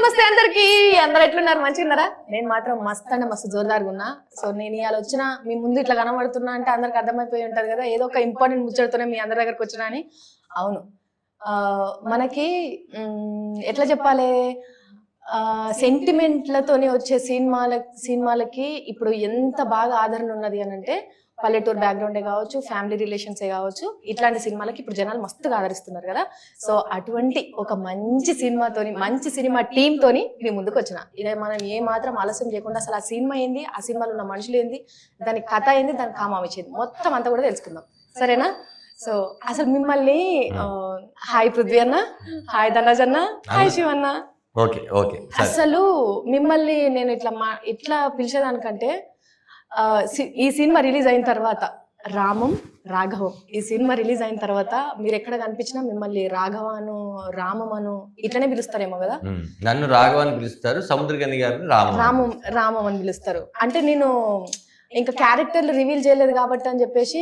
నమస్తే అందరికి. అందరు ఎట్లున్నారు? మంచిగా ఉన్నారా? నేను మాత్రం మస్త్ అంటే మస్తు జోరుదారుగా ఉన్నా. సో నేను ఇవాళ వచ్చిన మీ ముందు ఇట్లా కనబడుతున్నా అంటే అందరికి అర్థమైపోయి ఉంటది కదా, ఏదో ఒక ఇంపార్టెంట్ ముచ్చటతోనే మీ అందరి దగ్గరకు వచ్చినా అని. అవును, మనకి ఎట్లా చెప్పాలి, సెంటిమెంట్లతోని వచ్చే సినిమాలకి ఇప్పుడు ఎంత బాగా ఆదరణ ఉన్నది అని అంటే, పల్లెటూరు బ్యాక్గ్రౌండే కావచ్చు, ఫ్యామిలీ రిలేషన్సే కావచ్చు, ఇట్లాంటి సినిమాలకి ఇప్పుడు జనాలు మస్తుగా ఆదరిస్తున్నారు కదా. సో అటువంటి ఒక మంచి సినిమాతోని, మంచి సినిమా టీమ్ తోని మీ ముందుకు వచ్చిన. ఇదే మనం ఏ మాత్రం ఆలస్యం చేయకుండా అసలు ఆ సినిమా ఏంది, ఆ సినిమాలో ఉన్న మనుషులు ఏంది, దాని కథ ఏంది, దాని కామం ఇచ్చేది మొత్తం అంతా కూడా తెలుసుకుందాం, సరేనా? సో అసలు మిమ్మల్ని హాయ్ పృథ్వీ అన్న, హాయ్ ధనరాజ్ అన్న, హాయ్ శివన్న. అసలు మిమ్మల్ని నేను ఇట్లా పిలిచేదానికంటే, ఈ సినిమా రిలీజ్ అయిన తర్వాత రామం రాఘవం, ఈ సినిమా రిలీజ్ అయిన తర్వాత మీరు ఎక్కడ కనిపించినా మిమ్మల్ని రాఘవను రామమను ఇట్లనే పిలుస్తారేమో కదా. నన్ను రాఘవాన్ని పిలుస్తారు, సముద్రగని గారిని రామం అని పిలుస్తారు. అంటే నేను ఇంకా క్యారెక్టర్లు రివీల్ చేయలేదు కాబట్టి అని చెప్పేసి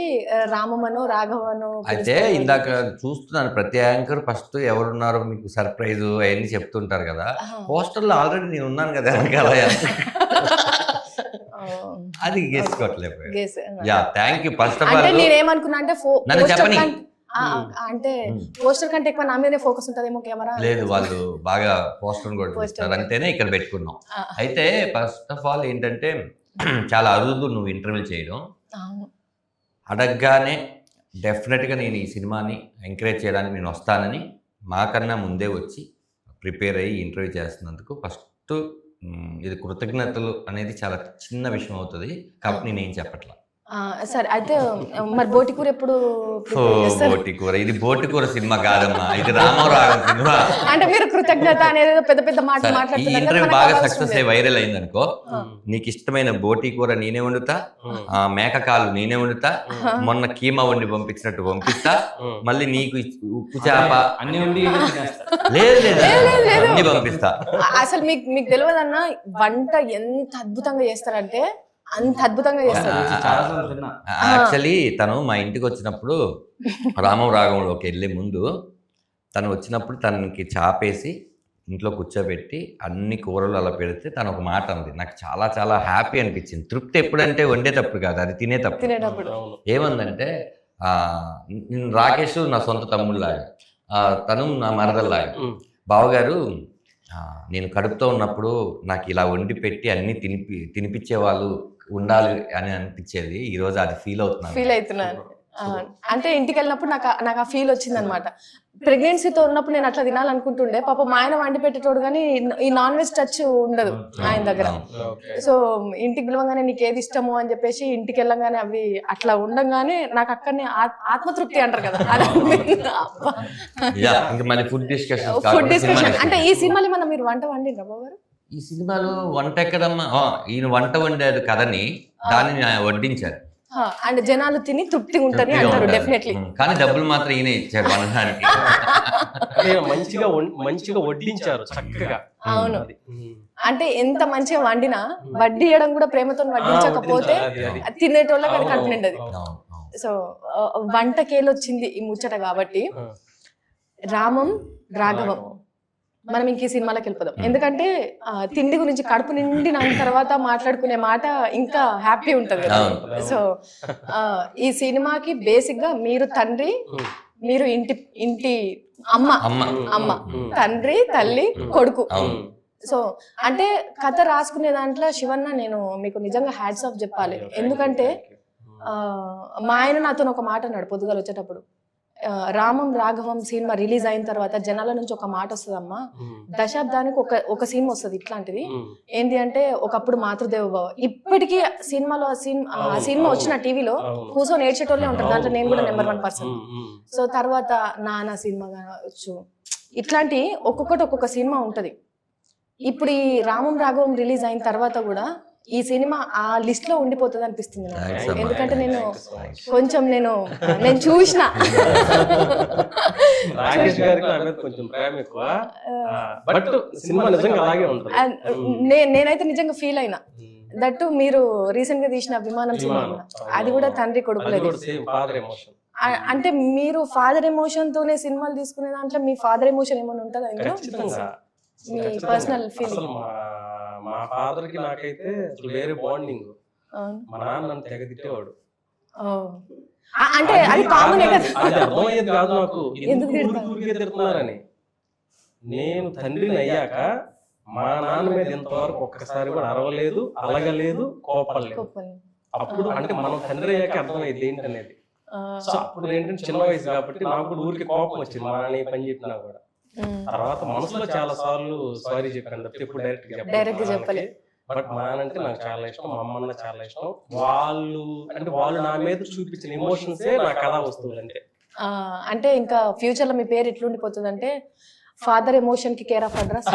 రామమను రాఘవను. అయితే ఇందాక చూస్తున్నాను, ప్రతి యాంకర్ ఫస్ట్ ఎవరున్నారో మీకు సర్ప్రైజ్ అవన్నీ చెప్తుంటారు కదా. పోస్టర్లో ఆల్రెడీ నేను ఉన్నాను కదా వెనకాల, అది గెస్సుకోవట్లేదు. Thank you. First of all నేనేమనుకున్నా అంటే నన్ను చెప్పని అంటే పోస్టర్ కంటే ఎక్కువ నా మీదనే ఫోకస్ ఉంటదేమో కెమెరా. లేదు, వాళ్ళు బాగా పోస్టర్ కూడా చూస్తారు, అంటేనే ఇక్కడ పెట్టుకున్నాం. అయితే ఫస్ట్ ఆఫ్ ఆల్ ఏంటంటే, చాలా అరుదు నువ్వు ఇంటర్వ్యూ చేయడం. అడగగానే డెఫినెట్గా నేను ఈ సినిమాని ఎంకరేజ్ చేయడానికి నేను వస్తానని మాకన్నా ముందే వచ్చి ప్రిపేర్ అయ్యి ఇంటర్వ్యూ చేస్తున్నందుకు ఫస్ట్ ఇది కృతజ్ఞతలు అనేది చాలా చిన్న విషయం అవుతుంది కాబట్టి నేనేం చెప్పట్లా. సరే, అయితే మరి బోటికూర ఎప్పుడు? బోటికూర, ఇది బోటికూర సినిమా కాదమ్మా, ఇది రామరాఘవం సినిమా. అంటే మీరు కృతజ్ఞత అనేది పెద్ద పెద్ద మాట మాట్లాడుతున్నారు. ఈ ఇంటర్వ్యూ బాగా సక్సెస్ అయ్యి వైరల్ అయింది అనుకో, నీకు ఇష్టమైన బోటికూర నేనే వండుతా, మేకకాలు నేనే వండుతా, మొన్న కీమా వండి పంపించినట్టు పంపిస్తా, మళ్ళీ నీకు ఉప్పు చేప అన్ని వండి అన్ని పంపిస్తా. అసలు మీకు తెలియదన్న వంట ఎంత అద్భుతంగా చేస్తారంటే అంత అద్భుతంగా చేస్తారు. యాక్చువల్లీ తను మా ఇంటికి వచ్చినప్పుడు, రామం రాఘవంలోకి వెళ్ళే ముందు తను వచ్చినప్పుడు తనకి చాపేసి ఇంట్లో కూర్చోబెట్టి అన్ని కూరలు అలా పెడితే తను ఒక మాట అంది, నాకు చాలా చాలా హ్యాపీ అనిపించింది. తృప్తి ఎప్పుడంటే వండేటప్పుడు కాదు, అది తినేటప్పుడు. ఏమందంటే, రాకేష్ నా సొంత తమ్ముళ్ళలాగా, తను నా మరదల్లాగా. బావగారు, నేను కడుపుతో ఉన్నప్పుడు నాకు ఇలా వండి పెట్టి అన్ని తినిపించే వాళ్ళు ఉండాలి అని అనిపించేది. ఈరోజు అది ఫీల్ అవుతున్నాను. అంటే ఇంటికి వెళ్ళినప్పుడు నాకు ఆ ఫీల్ వచ్చింది అనమాట. ప్రెగ్నెన్సీతో ఉన్నప్పుడు నేను అట్లా తినాలనుకుంటుండే, పాప మా ఆయన వండి పెట్టేటోడు కానీ ఈ నాన్ వెజ్ టచ్ ఉండదు ఆయన దగ్గర. సో ఇంటికి పిలవగానే నీకు ఏది ఇష్టము అని చెప్పేసి ఇంటికి వెళ్ళంగానే అవి అట్లా ఉండగానే నాకు అక్కడనే ఆత్మతృప్తి అంటారు కదా. Food discussion. అంటే ఈ సినిమాలో మనం మీరు వంట వండిండ్రా బాబు గారు? ఈ సినిమాలో వంట ఎక్కడమ్మా, ఈయన వంట వండేది కదని దాన్ని వడ్డించారు. అంటే జనాలు తిని తృప్తిగా ఉంటుంది అంటారు డెఫినెట్లీ. కానీ డబ్బులు మాత్రం ఈయన ఇచ్చారు వండడానికి. మంచిగా వడ్డించారు చక్కగా. అవును, అంటే ఎంత మంచిగా వండినా వడ్డీయడం కూడా ప్రేమతో వడ్డించకపోతే తినేటోళ్ళకి అది కడుపు నిండదు. సో వంటకేలు వచ్చింది ఈ ముచ్చట కాబట్టి రామం రాఘవం మనం ఇంక ఈ సినిమాలోకి వెళ్ళిపోదాం. ఎందుకంటే తిండి గురించి కడుపు నిండిన తర్వాత మాట్లాడుకునే మాట ఇంకా హ్యాపీ ఉంటది కదా. సో ఈ సినిమాకి బేసిక్ గా మీరు తండ్రి, మీరు ఇంటి అమ్మ, తండ్రి, తల్లి, కొడుకు. సో అంటే కథ రాసుకునే దాంట్లో శివన్న నేను మీకు నిజంగా హ్యాట్స్ ఆఫ్ చెప్పాలి. ఎందుకంటే మా ఆయన నాతో ఒక మాట అన్నాడు పొద్దుగాల వచ్చేటప్పుడు, రామం రాఘవం సినిమా రిలీజ్ అయిన తర్వాత జనాల నుంచి ఒక మాట వస్తుందమ్మా, దశాబ్దానికి ఒక సినిమా వస్తుంది ఇట్లాంటిది. ఏంటి అంటే, ఒకప్పుడు మాతృదేవ భవ, ఇప్పటికీ సినిమాలో ఆ సినిమా వచ్చిన టీవీలో కూర్చొని ఏడ్చేటోళ్ళే ఉంటారు. దాంట్లో నేను కూడా నెంబర్ 1%. సో తర్వాత నానా సినిమా కావచ్చు, ఇట్లాంటి ఒక్కొక్క సినిమా ఉంటది. ఇప్పుడు ఈ రామం రాఘవం రిలీజ్ అయిన తర్వాత కూడా ఈ సినిమా ఆ లిస్ట్ లో ఉండిపోతుంది అనిపిస్తుంది నాకు. ఎందుకంటే కొంచెం నేను చూసిన నేనైతే నిజంగా ఫీల్ అయినా. దట్టు మీరు రీసెంట్ గా తీసిన విమానం సినిమా, అది కూడా తండ్రి కొడుకులేదు. అంటే మీరు ఫాదర్ ఎమోషన్ తోనే సినిమాలు తీసుకునే దాంట్లో మీ ఫాదర్ ఎమోషన్ ఏమైనా ఉంటుందా? మీ ఖచ్చితంగా. పర్సనల్ అసలు ఫీలింగ్. మా ఫాదర్ కి నాకైతే అసలు వేరే బాండింగ్. మా నాన్న నన్ను తెగ తిట్టేవాడు. అంటే అది కామనే కదా. అది అర్థమయ్యేది కాదు నాకు, ఎందుకు ఎందుకు తిడతారు? ఊరికే తిడుతున్నారని. నేను తండ్రిని అయ్యాక మా నాన్న మీద ఇంతవరకు ఒక్కసారి కూడా అరవలేదు, అలగలేదు, కోపలేదు. కోపం. అప్పుడు అంటే మనం తండ్రి అయ్యాక అర్థమైంది ఏంటనేది. సో అప్పుడు ఏంటంటే చిన్న వయసు కాబట్టి నాకు కూడా ఊరికి కోపం వచ్చింది మా నాన్న ఏ పని చెప్పినా కూడా. తర్వాత మనసులో చాలా సార్లు సారీ చెప్పాను తప్పితే ఇప్పుడు డైరెక్ట్ చెప్పలే. బట్ మా నాన్న అంటే నాకు చాలా ఇష్టం, మా అమ్మ అన్న చాలా ఇష్టం. వాళ్ళు నా మీద చూపించిన ఎమోషన్సే నా కథా వస్తువులు అంతే. అంటే ఇంకా ఫ్యూచర్ లో మీ పేరు ఎట్లుండిపోతుంది అంటే ఫాదర్ ఎమోషన్ కి కేర్ ఆఫ్ అడ్రస్.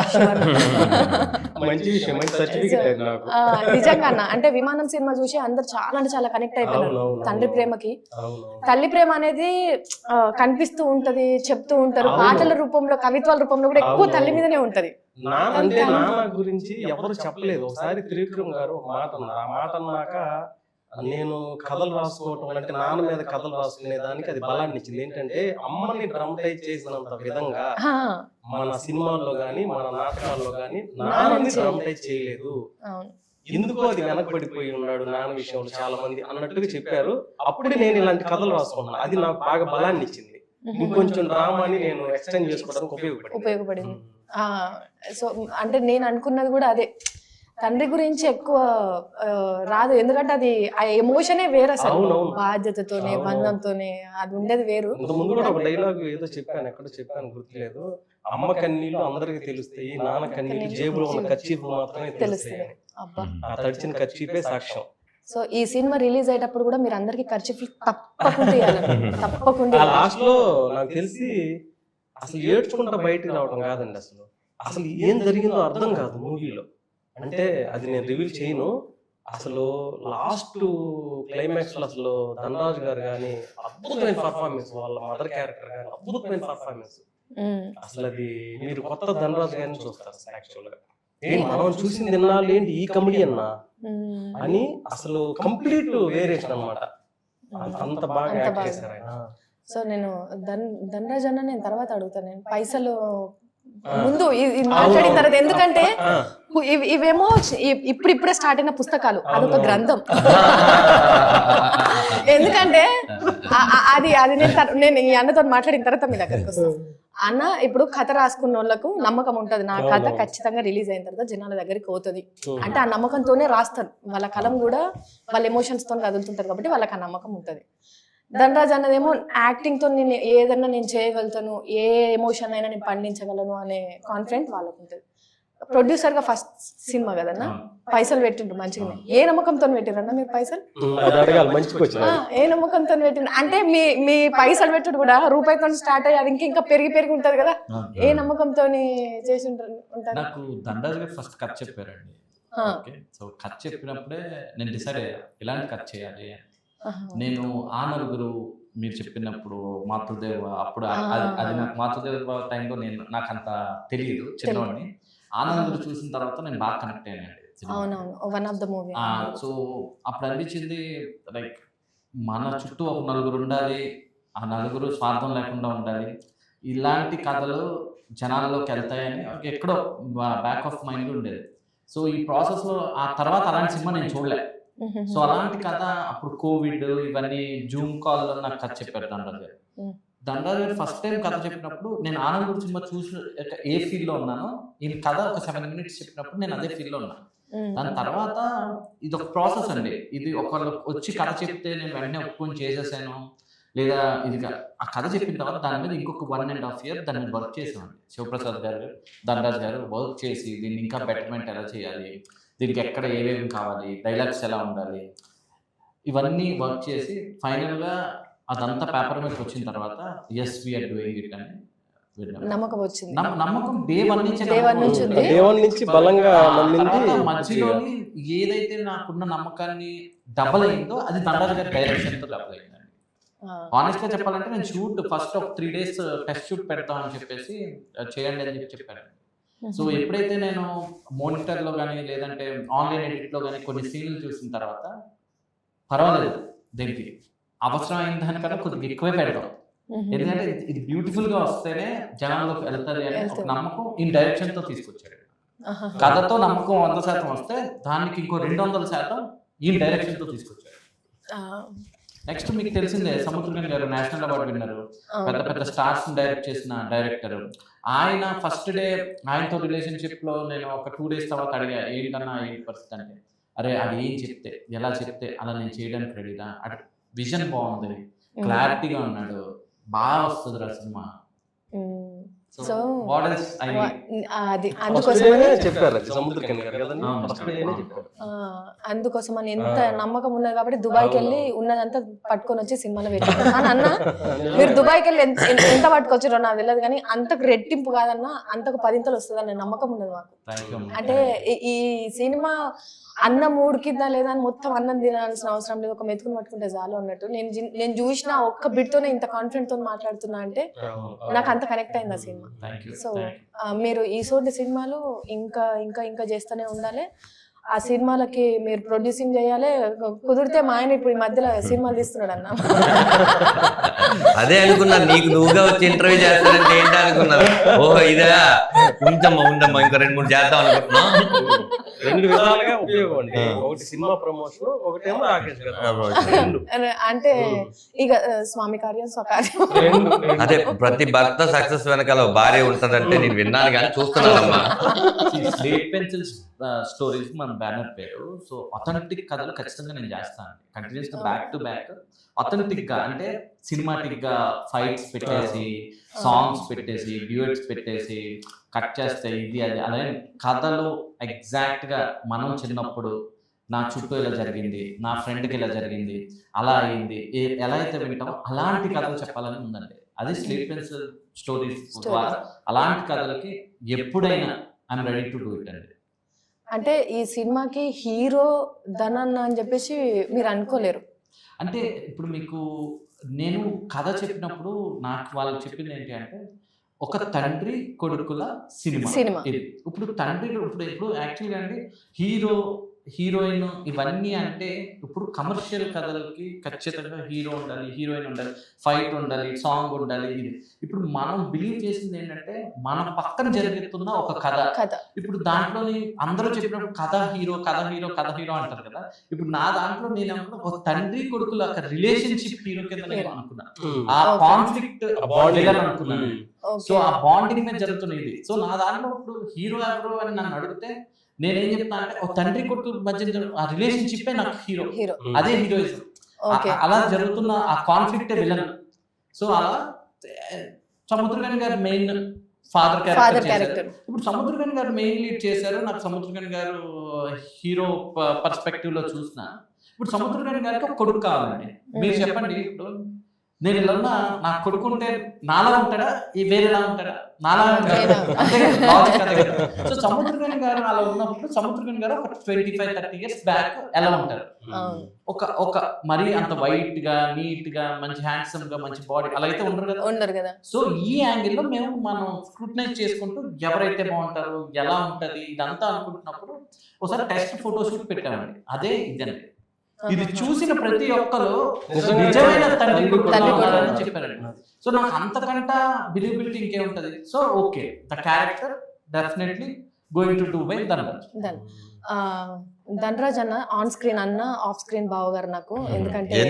మంచి విషయం, మంచి సర్టిఫికేట్ నాకు. నిజంగా అన్న, అంటే విమానం సినిమా చూసి అందరు చాలా అంటే చాలా కనెక్ట్ అయిపోయినారు తండ్రి ప్రేమకి. తల్లి ప్రేమ అనేది కనిపిస్తూ ఉంటది, చెప్తూ ఉంటారు పాటల రూపంలో, కవిత్వాల రూపంలో కూడా ఎక్కువ తల్లి మీదనే ఉంటది. నాన్న గురించి ఎవరు చెప్పలేదు. ఒకసారి త్రివిక్రమ్ గారు ఒక మాట అన్నారు. ఆ మాట అన్నాక నేను కథలు రాసుకోవటం అంటే నాన్న మీద కథలు రాసుకునే దానికి అది బలాన్ని ఇచ్చింది. ఏంటంటే అమ్మని డ్రామటైజ్ చేసినంత విధంగా మన సినిమాల్లో గానీ మన నాటకాల్లో గానీ నాన్నని డ్రామటైజ్ చేయలేదు. ఎందుకో అది వెనకబడిపోయి ఉన్నాడు నాన్న విషయంలో చాలా మంది అన్నట్టుగా చెప్పారు. అప్పుడే నేను ఇలాంటి కథలు రాసుకున్నాను. అది నాకు బాగా బలాన్ని ఇచ్చింది. ఇంకొంచెం డ్రామాని నేను ఎక్స్టెండ్ చేసుకోవడానికి ఉపయోగపడింది. సో అంటే నేను అనుకున్నది కూడా అదే, తండ్రి గురించి ఎక్కువ రాదు, ఎందుకంటే అది ఆ ఎమోషనే వేరు అసలు. బాధ్యతతోనే బంధంతోనే అది ఉండేది వేరు. ముందు కూడా ఒక డైలాగ్ ఏదో చెప్పాను, ఎక్కడో చెప్పాను గుర్తులేదు. అమ్మ కన్నీళ్లు అందరికి తెలుస్తాయి, నాన్న కన్నీళ్లు జేబులో ఉన్న కర్చీఫ్ మాత్రమే తెలుస్తాయి. ఆ తడిచిన కర్చీఫే సాక్ష్యం. సో ఈ సినిమా రిలీజ్ అయ్యేటప్పుడు కూడా మీరు అందరికి కర్చీఫ్లు తప్పకుండా తప్పకుండా. లాస్ట్ లో నాకు తెలిసి అసలు ఏడ్చుకుంటా బయటకు రావడం కాదండి, అసలు ఏం జరిగిందో అర్థం కాదు మూవీలో. అంటే అది నేను రివీల్ చేయను. అసలు లాస్ట్ క్లైమాక్స్ లో అసలు ధనరాజ్ గారు కానీ అద్భుతమైన పర్ఫార్మెన్స్, వాళ్ళ మదర్ క్యారెక్టర్ కానీ అద్భుతమైన పర్ఫార్మెన్స్. అసలు అది మీరు కొత్త ధనరాజ్ గారిని చూస్తారు యాక్చువల్ గా. మనం చూసింది తిన్నాళ్ళు ఏంటి ఈ కమెడీ అన్నా అని అసలు కంప్లీట్ వేరియేషన్ అన్నమాట. అంత బాగా యాక్ట్ చేశారు ఆయన. సో నేను ధనరాజ్ అన్న నేను తర్వాత అడుగుతాను, నేను పైసలు ముందు మాట్లాడిన తర్వాత, ఎందుకంటే ఇవేమో ఇప్పుడిప్పుడే స్టార్ట్ అయిన పుస్తకాలు, అదొక గ్రంథం. ఎందుకంటే అది నేను ఈ అన్నతో మాట్లాడిన తర్వాత మీ దగ్గరకు వస్తాను. అన్న ఇప్పుడు కథ రాసుకున్న వాళ్ళకు నమ్మకం ఉంటది, నా కథ ఖచ్చితంగా రిలీజ్ అయిన తర్వాత జనాల దగ్గరికి పోతుంది అంటే ఆ నమ్మకంతోనే రాస్తారు. వాళ్ళ కలం కూడా వాళ్ళ ఎమోషన్స్ తో కదులుతుంటారు కాబట్టి వాళ్ళకి ఆ నమ్మకం ఉంటది. ధనరాజ్ అన్నదేమో యాక్టింగ్ తో నేను ఏదన్నా నేను చేయగలుగుతాను, ఏ ఎమోషన్ అయినా నేను పండించగలను అనే కాన్ఫిడెంట్ వాళ్ళకు ఉంటుంది. ప్రొడ్యూసర్ గా ఫస్ట్ సినిమా కదన్నా, పైసలు పెట్టిండ్రు మంచిగానే. ఏ నమ్మకంతో పెట్టిరన్నా మీరు పైసలు? ఏ నమ్మకంతో పెట్టిండ్రు అంటే మీ పైసలు పెట్టుడు కూడా రూపాయితో స్టార్ట్ అయ్యి అది ఇంకా పెరిగి ఉంటది కదా, ఏ నమ్మకంతో చేసి ఉంటారు? నాకు ధనరాజ్ గారు ఫస్ట్ కథ చెప్పారండి. సో కథ చెప్పినప్పుడే నేను డిసైడ్ అయ్యా ఎలాంటి కథ చేయాలి. నేను ఆ నలుగురు మీరు చెప్పినప్పుడు మాతృదేవ, అప్పుడు అది నాకు మాతృదేవ టైంలో నాకు అంత తెలియదు, చిన్నవాడిని. ఆ నలుగురు చూసిన తర్వాత నేను బాగా కనెక్ట్ అయ్యానండి. సో అప్పుడు అనిపించింది లైక్ మన చుట్టూ ఒక నలుగురు ఉండాలి, ఆ నలుగురు స్వార్థం లేకుండా ఉండాలి, ఇలాంటి కథలు జనాల్లోకి వెళ్తాయని ఎక్కడో బ్యాక్ ఆఫ్ మైండ్ ఉండేది. సో ఈ ప్రాసెస్ లో ఆ తర్వాత అలాంటి సినిమా నేను చూడలే. సో అలాంటి కథ అప్పుడు కోవిడ్ ఇవన్నీ జూమ్ కాల్ లో నాకు కథ చెప్పారు ధనరాజ్ గారు. ధనరాజ్ గారు ఫస్ట్ టైం కథ చెప్పినప్పుడు నేను ఆనంద్ సినిమా చూసి ఏ ఫీల్ లో ఉన్నానో, ఈ కథ ఒక 7 minutes చెప్పినప్పుడు నేను అదే ఫీల్ లో ఉన్నాను. దాని తర్వాత ఇది ఒక ప్రాసెస్ అండి. ఇది ఒకళ్ళు వచ్చి కథ చెప్తే నేను వెంటనే ఒప్పుకొని చేసేసాను లేదా ఇది ఆ కథ చెప్పిన తర్వాత దాని మీద ఇంకొక 1.5 year దాని మీద వర్క్ చేసామండి. శివప్రసాద్ గారు, ధనరాజ్ గారు వర్క్ చేసి దీన్ని ఇంకా బెటర్మెంట్ ఎలా చేయాలి, దీనికి ఎక్కడ ఏమేమి కావాలి, డైలాగ్స్ ఎలా ఉండాలి, ఇవన్నీ వర్క్ చేసి ఫైనల్గా అదంతా పేపర్ మీదకి వచ్చిన తర్వాత ఎస్ వీఆర్ డూయింగ్ ఇట్ అని నమ్మకం వచ్చింది. నమ్మకం డే వన్ నుంచి బలంగా మధ్యలోని ఏదైతే నాకున్న నమ్మకాన్ని డబల్ అయిందో అది ధనరాజ్ గారి డైరెక్షన్ తో డబల్ అయిందండి. ఆనెస్ట్ గా చెప్పాలంటే నేను షూట్ ఫస్ట్ ఒక 3 days టెస్ట్ షూట్ పెడతాం అని చెప్పేసి చేయండి అని చెప్పాను. సో ఎప్పుడైతే నేను మోనిటర్ లో కానీ లేదంటే ఆన్లైన్ ఎడిట్ లో కానీ కొన్ని సీన్లు చూసిన తర్వాత పర్వాలేదు, దీనికి అవసరమైన దానికన్నా కొద్దిగా ఎక్కువే పెడతాం, ఎందుకంటే ఇది బ్యూటిఫుల్ గా వస్తేనే జనాల్లోకి వెళ్తారు అనే ఒక నమ్మకం ఈ డైరెక్షన్ తో తీసుకొచ్చాడు. కథతో నమ్మకం 100% వస్తే దానికి ఇంకో 200% ఈ డైరెక్షన్ తో తీసుకొచ్చాడు. నెక్స్ట్ మీకు తెలిసిందే సముద్రగని గారు నేషనల్ అవార్డు విన్నారు, పెద్ద పెద్ద స్టార్స్ డైరెక్ట్ చేసిన డైరెక్టర్. ఆయన ఫస్ట్ డే ఆయనతో రిలేషన్షిప్ లో నేను ఒక 2 days తర్వాత అడిగా ఏంటన్నా ఏంటి పరిస్థితి అంటే, అరే అది ఏం చెప్తే ఎలా చెప్తే అలా నేను చేయడానికి రెడీదా, అటు విజన్ బాగుంది, క్లారిటీగా ఉన్నాడు, బాగా వస్తుంది రా సినిమా. సో అది అందుకోసమని ఎంత నమ్మకం ఉన్నది కాబట్టి దుబాయ్కి వెళ్ళి ఉన్నదంతా పట్టుకొని వచ్చి సినిమాలో పెట్టాను అని అన్న. మీరు దుబాయ్కి వెళ్ళి ఎంత పట్టుకొచ్చారో నాకు తెలియదు, కానీ అంతకు రెట్టింపు కాదన్నా అంతకు 10 వస్తుంది అనే నమ్మకం ఉన్నది మాకు. అంటే ఈ సినిమా అన్న మూడుకిద్దా లేదా అని మొత్తం అన్నం తినాల్సిన అవసరం లేదు, ఒక మెతుకుని పట్టుకుంటే చాలు అన్నట్టు. నేను చూసిన ఒక్క బిట్తోనే ఇంత కాన్ఫిడెంట్ తో మాట్లాడుతున్నా అంటే నాకు అంత కనెక్ట్ అయింది ఆ సినిమా. సో మీరు ఈ సోటి సినిమాలు ఇంకా ఇంకా ఇంకా చేస్తూనే ఉండాలి. ఆ సినిమాలకి మీరు ప్రొడ్యూసింగ్ చేయాలి. కుదిరితే మా ఆయన ఇప్పుడు ఈ మధ్యలో సినిమాలు తీస్తున్నాడు అన్న. అదే అనుకున్నా, నీకు నువ్వుగా వచ్చి ఇంటర్వ్యూ చేస్తానంటే ఏంటి అనుకున్నారు. ఓహో ఇదా, ఉందమ్మా ఉందమ్మా ఇంకా 2-3 చేద్దాం అనుకుంటున్నా. 2 విధాలుగా ఉపయోగం అండి. ఒకటి సినిమా ప్రమోషన్, ఒకటేమో రాకేష్ గారు. అంటే ఇక స్వామి కార్యం స్వకార్యం. అదే ప్రతి భర్త సక్సెస్ వెనకాల భార్య ఉంటదంటే నేను విన్నాను కానీ చూస్తున్నానమ్మా. స్లేట్ పెన్సిల్స్ స్టోరీస్ మన బ్యానర్ పేరు. సో అథెంటిక్ కథలు ఖచ్చితంగా నేను చేస్తాను కంటిన్యూస్ గా, బ్యాక్ టు బ్యాక్ అథెంటిక్ గా. అంటే సినిమాటిక్ గా ఫైట్స్ పెట్టేసి, సాంగ్స్ పెట్టేసి, డ్యూయట్స్ పెట్టేసి కట్ చేస్తే ఇది అది అలాగే కథలు ఎగ్జాక్ట్ గా మనం చిన్నప్పుడు నా చుట్టూ ఇలా జరిగింది, నా ఫ్రెండ్కి ఇలా జరిగింది, అలా అయింది, ఎలా అయితే వింటామో అలాంటి కథలు చెప్పాలని ఉందండి. అది స్లేట్ పెన్సిల్ స్టోరీస్ ద్వారా అలాంటి కథలకి ఎప్పుడైనా I'm ready to do it అండి. అంటే ఈ సినిమాకి హీరో ధనన్న అని చెప్పేసి మీరు అనుకోలేరు. అంటే ఇప్పుడు మీకు నేను కథ చెప్పినప్పుడు నాకు వాళ్ళకి చెప్పింది ఏంటి అంటే, ఒక తండ్రి కొడుకుల సినిమా ఇది. ఇప్పుడు తండ్రి ఇప్పుడు యాక్చువల్గా అండి హీరోయిన్ ఇవన్నీ అంటే ఇప్పుడు కమర్షియల్ కథలకి ఖచ్చితంగా హీరో ఉండాలి, హీరోయిన్ ఉండాలి, ఫైట్ ఉండాలి, సాంగ్ ఉండాలి. ఇది ఇప్పుడు మనం బిలీవ్ చేసింది ఏంటంటే మన పక్కన జరుగుతున్న ఒక కథ. ఇప్పుడు దాంట్లోని అందరూ చెప్పినప్పుడు కథ హీరో కథ హీరో కథ హీరో అంటారు కదా. ఇప్పుడు నా దాంట్లో నేను అనుకున్నా ఒక తండ్రి కొడుకుల ఒక రిలేషన్షిప్ హీరో కింద నేను అనుకున్నా, ఆ కాన్ఫ్లిక్ట్ అనుకున్నాను. సో ఆ బాండింగ్ మీద జరుగుతున్నది. సో నా దాంట్లో ఇప్పుడు హీరో ఎవరు అని నన్ను అడిగితే నేనేం చెప్తా అంటే ఒక తండ్రి కొడుకు మధ్య ఆ రిలేషన్షిప్ నాకు హీరో, అదే హీరోయిజం. అలా జరుగుతున్న ఆ కాన్ఫ్లిక్ట్ విలన్. సో అలా సముద్రగని గారు మెయిన్ ఫాదర్ క్యారెక్టర్. ఇప్పుడు సముద్రగని గారు మెయిన్ లీడ్ చేశారు. నాకు సముద్రగని గారు హీరో పర్స్పెక్టివ్ లో చూసిన, ఇప్పుడు సముద్రగని గారికి ఒక కొడుకు కావాలండి. మీరు చెప్పండి, ఇప్పుడు నేను ఇలా ఉన్నా నా కొడుకు ఉంటే నాలా ఉంటాడా, ఈ వేరేలా ఉంటాడా? నాలా ఉంటాడా? సో సముద్రగని గారు అలా ఉన్నప్పుడు సముద్రగని గారు ఒక 25-30 years బ్యాక్ ఎలా ఉంటారు? ఒక మరీ అంత వైట్ గా నీట్ గా మంచి హ్యాండ్సమ్ గా మంచి బాడీ అలా అయితే ఉండరు కదా. సో ఈ యాంగిల్ లో మనం స్క్రూటనైజ్ చేసుకుంటూ ఎవరైతే బాగుంటారు, ఎలా ఉంటది ఇదంతా అనుకుంటున్నప్పుడు ఒకసారి టెస్ట్ ఫోటోషూట్ పెట్టామండి. అదే ఇదండి. ఇది చూసిన ప్రతి ఒక్కరు నిజమైన తండ్రి అని చెప్పారండి. సో నాకు అంతకంట బిలీవబిలిటీ ఇంకేముంటది. So okay, the character definitely going to do by Dhanraj. Dhanraj అన్న ఆన్ స్క్రీన్ అన్న, ఆఫ్ స్క్రీన్ బావగారు నాకు. ఎందుకంటే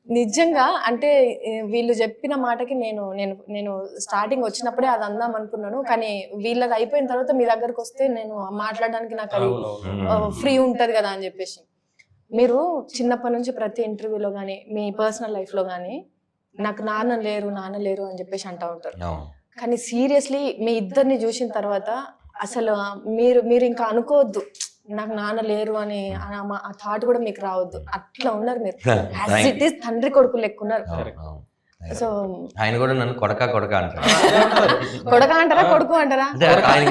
నిజంగా అంటే వీళ్ళు చెప్పిన మాటకి నేను స్టార్టింగ్ వచ్చినప్పుడే అది అందాం అనుకున్నాను, కానీ వీళ్ళది అయిపోయిన తర్వాత మీ దగ్గరకు వస్తే నేను మాట్లాడడానికి నాకు అది ఫ్రీ ఉంటది కదా అని చెప్పేసి. మీరు చిన్నప్పటి నుంచి ప్రతి ఇంటర్వ్యూలో కానీ మీ పర్సనల్ లైఫ్ లో కానీ నాకు నాన్న లేరు అని చెప్పేసి అంటూ ఉంటారు. కానీ సీరియస్లీ మీ ఇద్దరిని చూసిన తర్వాత అసలు మీరు ఇంకా అనుకోవద్దు నాకు నాన్న లేరు అని ఆ థాట్ కూడా మీకు రావద్దు. అట్లా ఉన్నారు మీరు, యాజ్ ఇట్ ఈస్ తండ్రి కొడుకు లెక్క ఉన్నారు. సో ఆయన కూడా నన్ను కొడక అంటారు. కొడక అంటారా కొడుకు అంటారా? ఆయన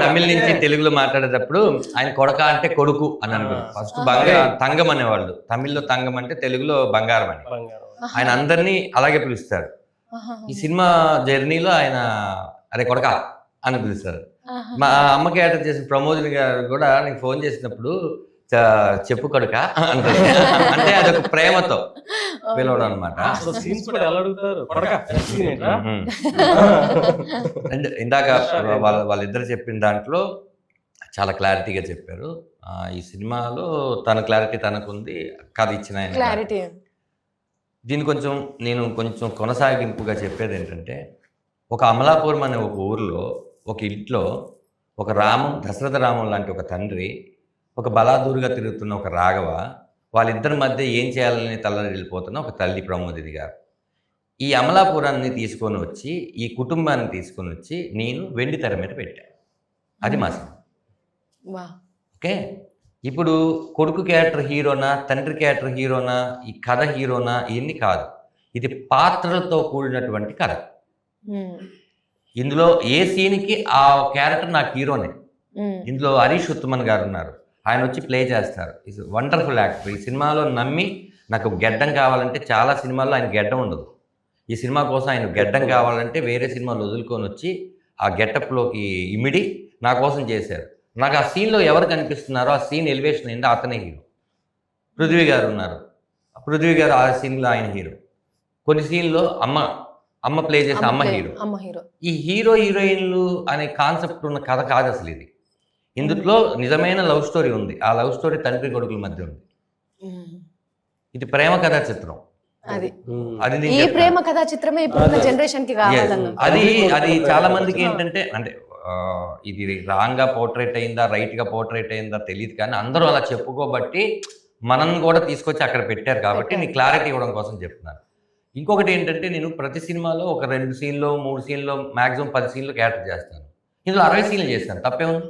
తమిళ నుంచి తెలుగులో మాట్లాడేటప్పుడు ఆయన కొడక అంటే కొడుకు అని అనుకుంటారు. ఫస్ట్ తంగం అనేవాళ్ళు, తమిళ్లో తంగం అంటే తెలుగులో బంగారం అని. ఆయన అందరినీ అలాగే పిలుస్తారు. ఈ సినిమా జర్నీలో ఆయన అరే కొడక అని పిలుస్తారు. మా అమ్మ క్యారెక్టర్ చేసిన ప్రమోదిని గారు కూడా నాకు ఫోన్ చేసినప్పుడు చెప్పు కొడుక అంటది. అంటే అదొక ప్రేమతో పిలవడం అనమాట. అసలు సీన్స్ కూడా ఎలా అడుగుతారు కొడకా scene ఏంట్రా? అండ్ ఇందాక వాళ్ళిద్దరు చెప్పిన దాంట్లో చాలా క్లారిటీగా చెప్పారు. ఈ సినిమాలో తన క్లారిటీ తనకుంది, కథ ఇచ్చిన ఆయన క్లారిటీ. దీన్ని నేను కొంచెం కొనసాగింపుగా చెప్పేది ఏంటంటే, ఒక అమలాపురం అనే ఒక ఊరిలో ఒక ఇంట్లో ఒక దశరథ రామం లాంటి ఒక తండ్రి, ఒక బలాదూరుగా తిరుగుతున్న ఒక రాఘవ, వాళ్ళిద్దరి మధ్య ఏం చేయాలని తల్లడిల్లిపోతున్న ఒక తల్లి ప్రమోదిని గారు. ఈ అమలాపురాన్ని తీసుకొని వచ్చి, ఈ కుటుంబాన్ని తీసుకొని వచ్చి నేను వెండి తెర మీద పెట్టాను. అది మా సినిమా. ఓకే, ఇప్పుడు కొడుకు క్యారెక్టర్ హీరోనా, తండ్రి క్యారెక్టర్ హీరోనా, ఈ కథ హీరోనా, ఇవన్నీ కాదు. ఇది పాత్రలతో కూడినటువంటి కథ. ఇందులో ఏ సీన్కి ఆ క్యారెక్టర్ నాకు హీరోనే. ఇందులో హరీష్ ఉత్తమన్ గారు ఉన్నారు, ఆయన వచ్చి ప్లే చేస్తారు. Is wonderful actor. ఈ సినిమాలో నమ్మి నాకు గెడ్డం కావాలంటే, చాలా సినిమాల్లో ఆయన గెడ్డం ఉండదు, ఈ సినిమా కోసం ఆయన గెడ్డం కావాలంటే వేరే సినిమాలు వదులుకొని వచ్చి ఆ గెటప్లోకి ఇమిడి నా కోసం చేశారు. నాకు ఆ సీన్లో ఎవరు కనిపిస్తున్నారో, ఆ సీన్ ఎలివేషన్ అయింది, అతనే హీరో. పృథ్వీ గారు ఉన్నారు, పృథ్వీ గారు ఆ సీన్లో ఆయన హీరో. కొన్ని సీన్లో అమ్మ ప్లే చేసే అమ్మ హీరో. ఈ హీరో హీరోయిన్లు అనే కాన్సెప్ట్ ఉన్న కథ కాదు అసలు ఇది. ఇందులో నిజమైన లవ్ స్టోరీ ఉంది. ఆ లవ్ స్టోరీ తండ్రి కొడుకుల మధ్య ఉంది. ఇది ప్రేమ కథా చిత్రం. అది ఈ ప్రేమ కథా చిత్రమే ఇప్పుడున్న జనరేషన్ కి కావాలన్న. అది చాలా మందికి ఏంటంటే, అంటే ఇది రాంగ్ గా పోర్ట్రేట్ అయిందా, రైట్ గా పోర్ట్రేట్ అయిందా తెలియదు, కానీ అందరూ అలా చెప్పుకోబట్టి మనం కూడా తీసుకొచ్చి అక్కడ పెట్టారు కాబట్టి నీ క్లారిటీ ఇవ్వడం కోసం చెప్తున్నాను. ఇంకొకటి ఏంటంటే, నేను ప్రతి సినిమాలో ఒక 2 సీన్లో 3 సీన్లో మాక్సిమం 10 సీన్లు క్యారెక్టర్ చేస్తాను. ఇందులో 60 సీన్లు చేస్తాను, తప్పే ఉంది.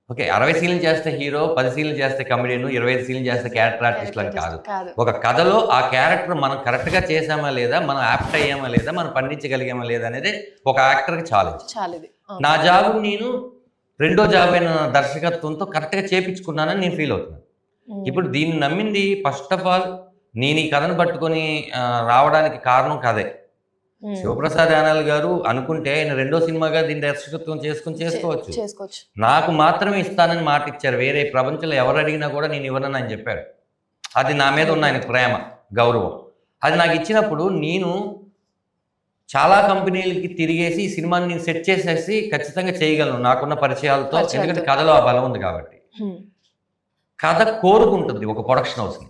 ఓకే, 60 సీన్లు చేస్తే హీరో, 10 సీన్లు చేస్తే కమెడియన్, 25 సీన్లు చేస్తే క్యారెక్టర్ ఆర్టిస్ట్ అని కాదు. ఒక కథలో ఆ క్యారెక్టర్ మనం కరెక్ట్గా చేసామా లేదా, మనం యాప్ట్ అయ్యామా లేదా, మనం పండించగలిగామా లేదా అనేది ఒక యాక్టర్కి ఛాలెంజ్. నా జాబ్ నేను రెండో జాబ్ అయిన దర్శకత్వంతో కరెక్ట్గా చేపించుకున్నానని నేను ఫీల్ అవుతున్నాను. ఇప్పుడు దీన్ని నమ్మింది ఫస్ట్ ఆఫ్ ఆల్ నేను ఈ కథను పట్టుకొని రావడానికి కారణం కథే. శివప్రసాద్ యానాల్ గారు అనుకుంటే ఆయన రెండో సినిమాగా దీన్ని దర్శకత్వం చేసుకోవచ్చు. నాకు మాత్రమే ఇస్తానని మాట ఇచ్చారు. వేరే ప్రపంచంలో ఎవరు అడిగినా కూడా నేను ఇవ్వనని ఆయన చెప్పారు. అది నా మీద ఉన్న ఆయన ప్రేమ, గౌరవం. అది నాకు ఇచ్చినప్పుడు నేను చాలా కంపెనీలకి తిరిగేసి ఈ సినిమాని నేను సెట్ చేసేసి ఖచ్చితంగా చేయగలను నాకున్న పరిచయాలతో. ఎందుకంటే కథలో ఆ బలం ఉంది కాబట్టి. కథ కోరుకుంటుంది ఒక ప్రొడక్షన్ హౌస్ని.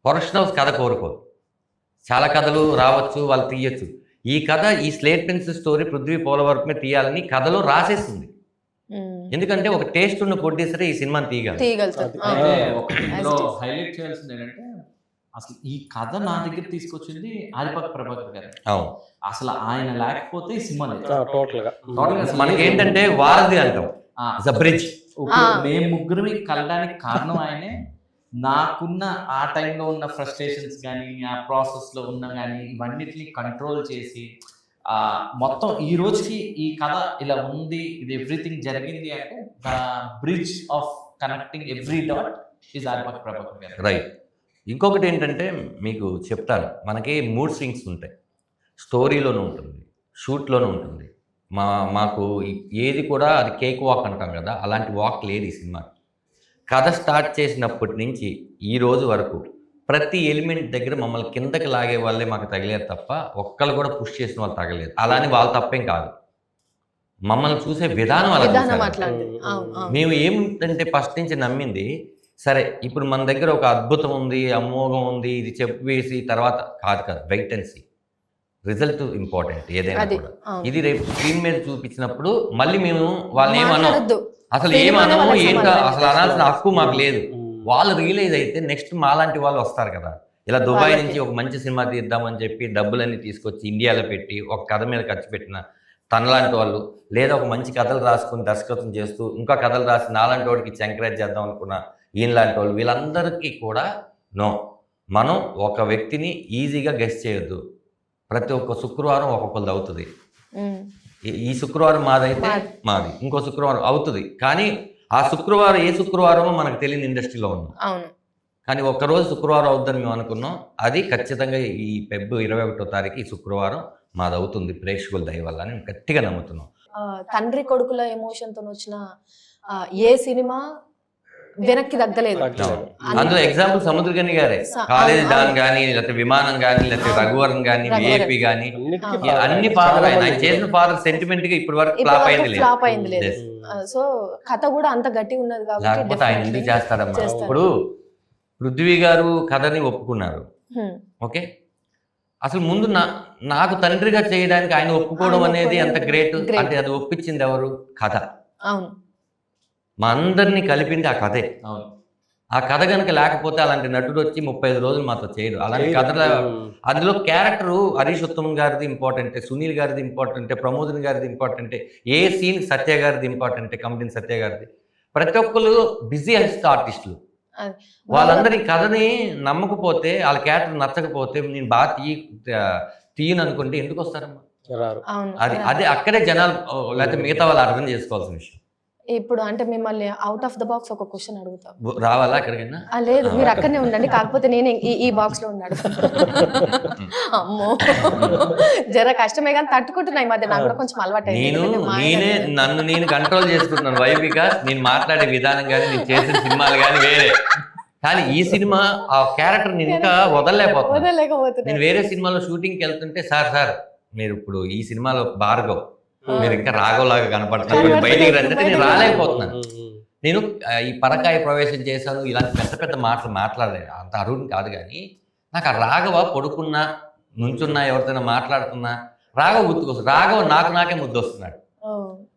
ప్రొడక్షన్ హౌస్ కథ కోరుకోదు. చాలా కథలు రావచ్చు, వాళ్ళు తీయచ్చు. ఈ కథ, ఈ స్లేట్ పెన్సిల్ స్టోరీ పృథ్వీ పోలవరపునే తీయాలని కథలో రాసేస్తుంది. ఎందుకంటే ఒక టేస్ట్ ఉన్న ప్రొడ్యూసరే ఈ సినిమాని తీయగలరు. హైలైట్ చేయాల్సింది ఏంటంటే, అసలు ఈ కథ నా దగ్గర తీసుకొచ్చింది ఆదిపక్క ప్రభాకర్ గారు. అవును, అసలు ఆయన లేకపోతే ఈ సినిమా టోటల్ గా మనకి ఏంటంటే వారధి అంటాం, బ్రిడ్జ్. మేము ముగ్గురిని కలడానికి కారణం ఆయనే. నాకున్న ఆ టైంలో ఉన్న ఫ్రస్ట్రేషన్స్ కానీ, ఆ ప్రాసెస్లో ఉన్న కానీ, ఇవన్నిటిని కంట్రోల్ చేసి మొత్తం ఈ రోజుకి ఈ కథ ఇలా ఉంది, ఇది ఎవ్రీథింగ్ జరిగింది అంటే the bridge of connecting every dot is ఆదిపక్క ప్రభాకర్ గారు. రైట్. ఇంకొకటి ఏంటంటే మీకు చెప్తాను, మనకి మూడ్ స్వింగ్స్ ఉంటాయి. స్టోరీలోనూ ఉంటుంది, షూట్లోనూ ఉంటుంది. మాకు ఏది కూడా అది కేక్ వాక్ అంటాం కదా, అలాంటి వాక్ లేదు ఈ సినిమా. కథ స్టార్ట్ చేసినప్పటి నుంచి ఈ రోజు వరకు ప్రతి ఎలిమెంట్ దగ్గర మమ్మల్ని కిందకి లాగే వాళ్ళే మాకు తగిలేరు తప్ప ఒక్కళ్ళు కూడా పుష్ చేసిన వాళ్ళు తగలేదు. అలానే వాళ్ళ తప్పేం కాదు, మమ్మల్ని చూసే విధానం అలా. మేము ఏమిటంటే ఫస్ట్ నుంచి నమ్మింది, సరే ఇప్పుడు మన దగ్గర ఒక అద్భుతం ఉంది, అమోఘం ఉంది, ఇది చెప్పేసి తర్వాత కాదు, wait and see. Result important ఏదైనా కూడా. ఇది రేపు స్క్రీన్ మీద చూపించినప్పుడు మళ్ళీ మేము వాళ్ళని ఏమన్నాం, అసలు ఏమన్నాము ఏంటో అసలు అనాల్సిన హక్కు మాకు లేదు. వాళ్ళు రియలైజ్ అయితే నెక్స్ట్ మాలాంటి వాళ్ళు వస్తారు కదా, ఇలా దుబాయ్ నుంచి ఒక మంచి సినిమా తీద్దామని చెప్పి డబ్బులన్నీ తీసుకొచ్చి ఇండియాలో పెట్టి ఒక కథ మీద ఖర్చు పెట్టిన తనలాంటి వాళ్ళు, లేదా ఒక మంచి కథలు రాసుకుని దర్శకత్వం చేస్తూ ఇంకా కథలు రాసి నాలాంటి వాడికి ఎంకరేజ్ చేద్దాం అనుకున్న ఈయనలాంటి వాళ్ళు, వీళ్ళందరికీ కూడా నో, మనం ఒక వ్యక్తిని ఈజీగా గెస్ చేయొద్దు. ప్రతి ఒక్క శుక్రవారం ఒక్కొక్కరిది అవుతుంది. ఈ శుక్రవారం మాదైతే మాది, ఇంకో శుక్రవారం అవుతుంది. కానీ ఆ శుక్రవారం ఏ శుక్రవారమో మనకు తెలియని ఇండస్ట్రీలో ఉన్నాం. కానీ ఒక్కరోజు శుక్రవారం అవుద్దని మేము అనుకున్నాం. అది ఖచ్చితంగా ఈ ఫిబ్రవరి 21వ తారీఖు ఈ శుక్రవారం మాది అవుతుంది ప్రేక్షకుల దయ వల్ల అని గట్టిగా నమ్ముతున్నాం. తండ్రి కొడుకుల ఎమోషన్తో వచ్చిన ఏ సినిమా వెనక్కి తగ్గలేదు. అందులో ఎగ్జాంపుల్ సముద్రగని గారే, కాలేజీ డాన్ కానీ, లేకపోతే విమానం కానీ, లేకపోతే రఘువరన్ కానీ, విఐపి కానీ, అన్ని ఫాదర్ ఆయన చేసిన ఫాదర్ సెంటిమెంట్ గా ఇప్పటి వరకు ఫ్లాప్ అయింది లేదు. సో కథ కూడా అంత గట్టి ఉన్నది లేకపోతే ఆయన ఎందుకు చేస్తాడమ్మా. ఇప్పుడు పృథ్వీ గారు కథని ఒప్పుకున్నారు, ఓకే, అసలు ముందు నాకు తండ్రిగా చేయడానికి ఆయన ఒప్పుకోవడం అనేది ఎంత గ్రేట్ అంటే అది ఒప్పించింది ఎవరు? కథ. అవును, మా అందరినీ కలిపింది ఆ కథే. ఆ కథ కనుక లేకపోతే అలాంటి నటుడు వచ్చి 35 రోజులు మాతో చేయడు. అలాంటి కథలో అందులో క్యారెక్టరు హరీష్ ఉత్తమన్ గారిది ఇంపార్టెంటే, సునీల్ గారిది ఇంపార్టెంటే, ప్రమోదన్ గారిది ఇంపార్టెంటే, ఏ సీన్ సత్య గారిది ఇంపార్టెంటే, కమిడియన్ సత్య గారిది. ప్రతి ఒక్కరు బిజీ ఆర్టిస్టులు. వాళ్ళందరి కథని నమ్మకపోతే, వాళ్ళ క్యారెక్టర్ నచ్చకపోతే, నేను బాగా తీయను అనుకుంటే ఎందుకు వస్తారమ్మా? అది అదే అక్కడే జనాలు లేకపోతే మిగతా వాళ్ళు అర్థం చేసుకోవాల్సిన విషయం. ఇప్పుడు అంటే మిమ్మల్ని అవుట్ ఆఫ్ ద బాక్స్ ఒక క్వశ్చన్ అడుగుతాం. రావాలా ఎక్కడికైనా? లేదు, మీరు అక్కడనే ఉండండి, కాకపోతే నేను ఈ బాక్స్ లో ఉన్నాడు. అమ్మో జర కష్టమే కానీ తట్టుకుంటున్నా. ఈ మధ్య నాకు కూడా కొంచెం అలవాటు. నేను కంట్రోల్ చేసుకుంటున్నాను వైవిక. నేను మాట్లాడే విధానం కానీ, నేను చేసిన సినిమాలు కానీ వేరే. కానీ ఈ సినిమా ఆ క్యారెక్టర్ నేను ఇంకా వదలలేకపోతున్నాను. నేను వేరే సినిమాలో షూటింగ్కి వెళ్తుంటే, సార్ మీరు ఇప్పుడు ఈ సినిమాలో భార్గవ్, మీరు ఇంకా రాఘవలాగా కనపడుతున్నారు, బయటికి రండి, నేను రాలేకపోతున్నాను. నేను ఈ పరకాయ ప్రవేశం చేశాను, ఇలాంటి పెద్ద పెద్ద మాటలు మాట్లాడలేదు, అంత అరుణ్ కాదు. కానీ నాకు ఆ రాఘవ పడుకున్నా, నుంచున్నా, ఎవరితోనా మాట్లాడుతున్నా రాఘవ గుర్తుకొస్తుంది. రాఘవ నాకే ముద్దు వస్తున్నాడు.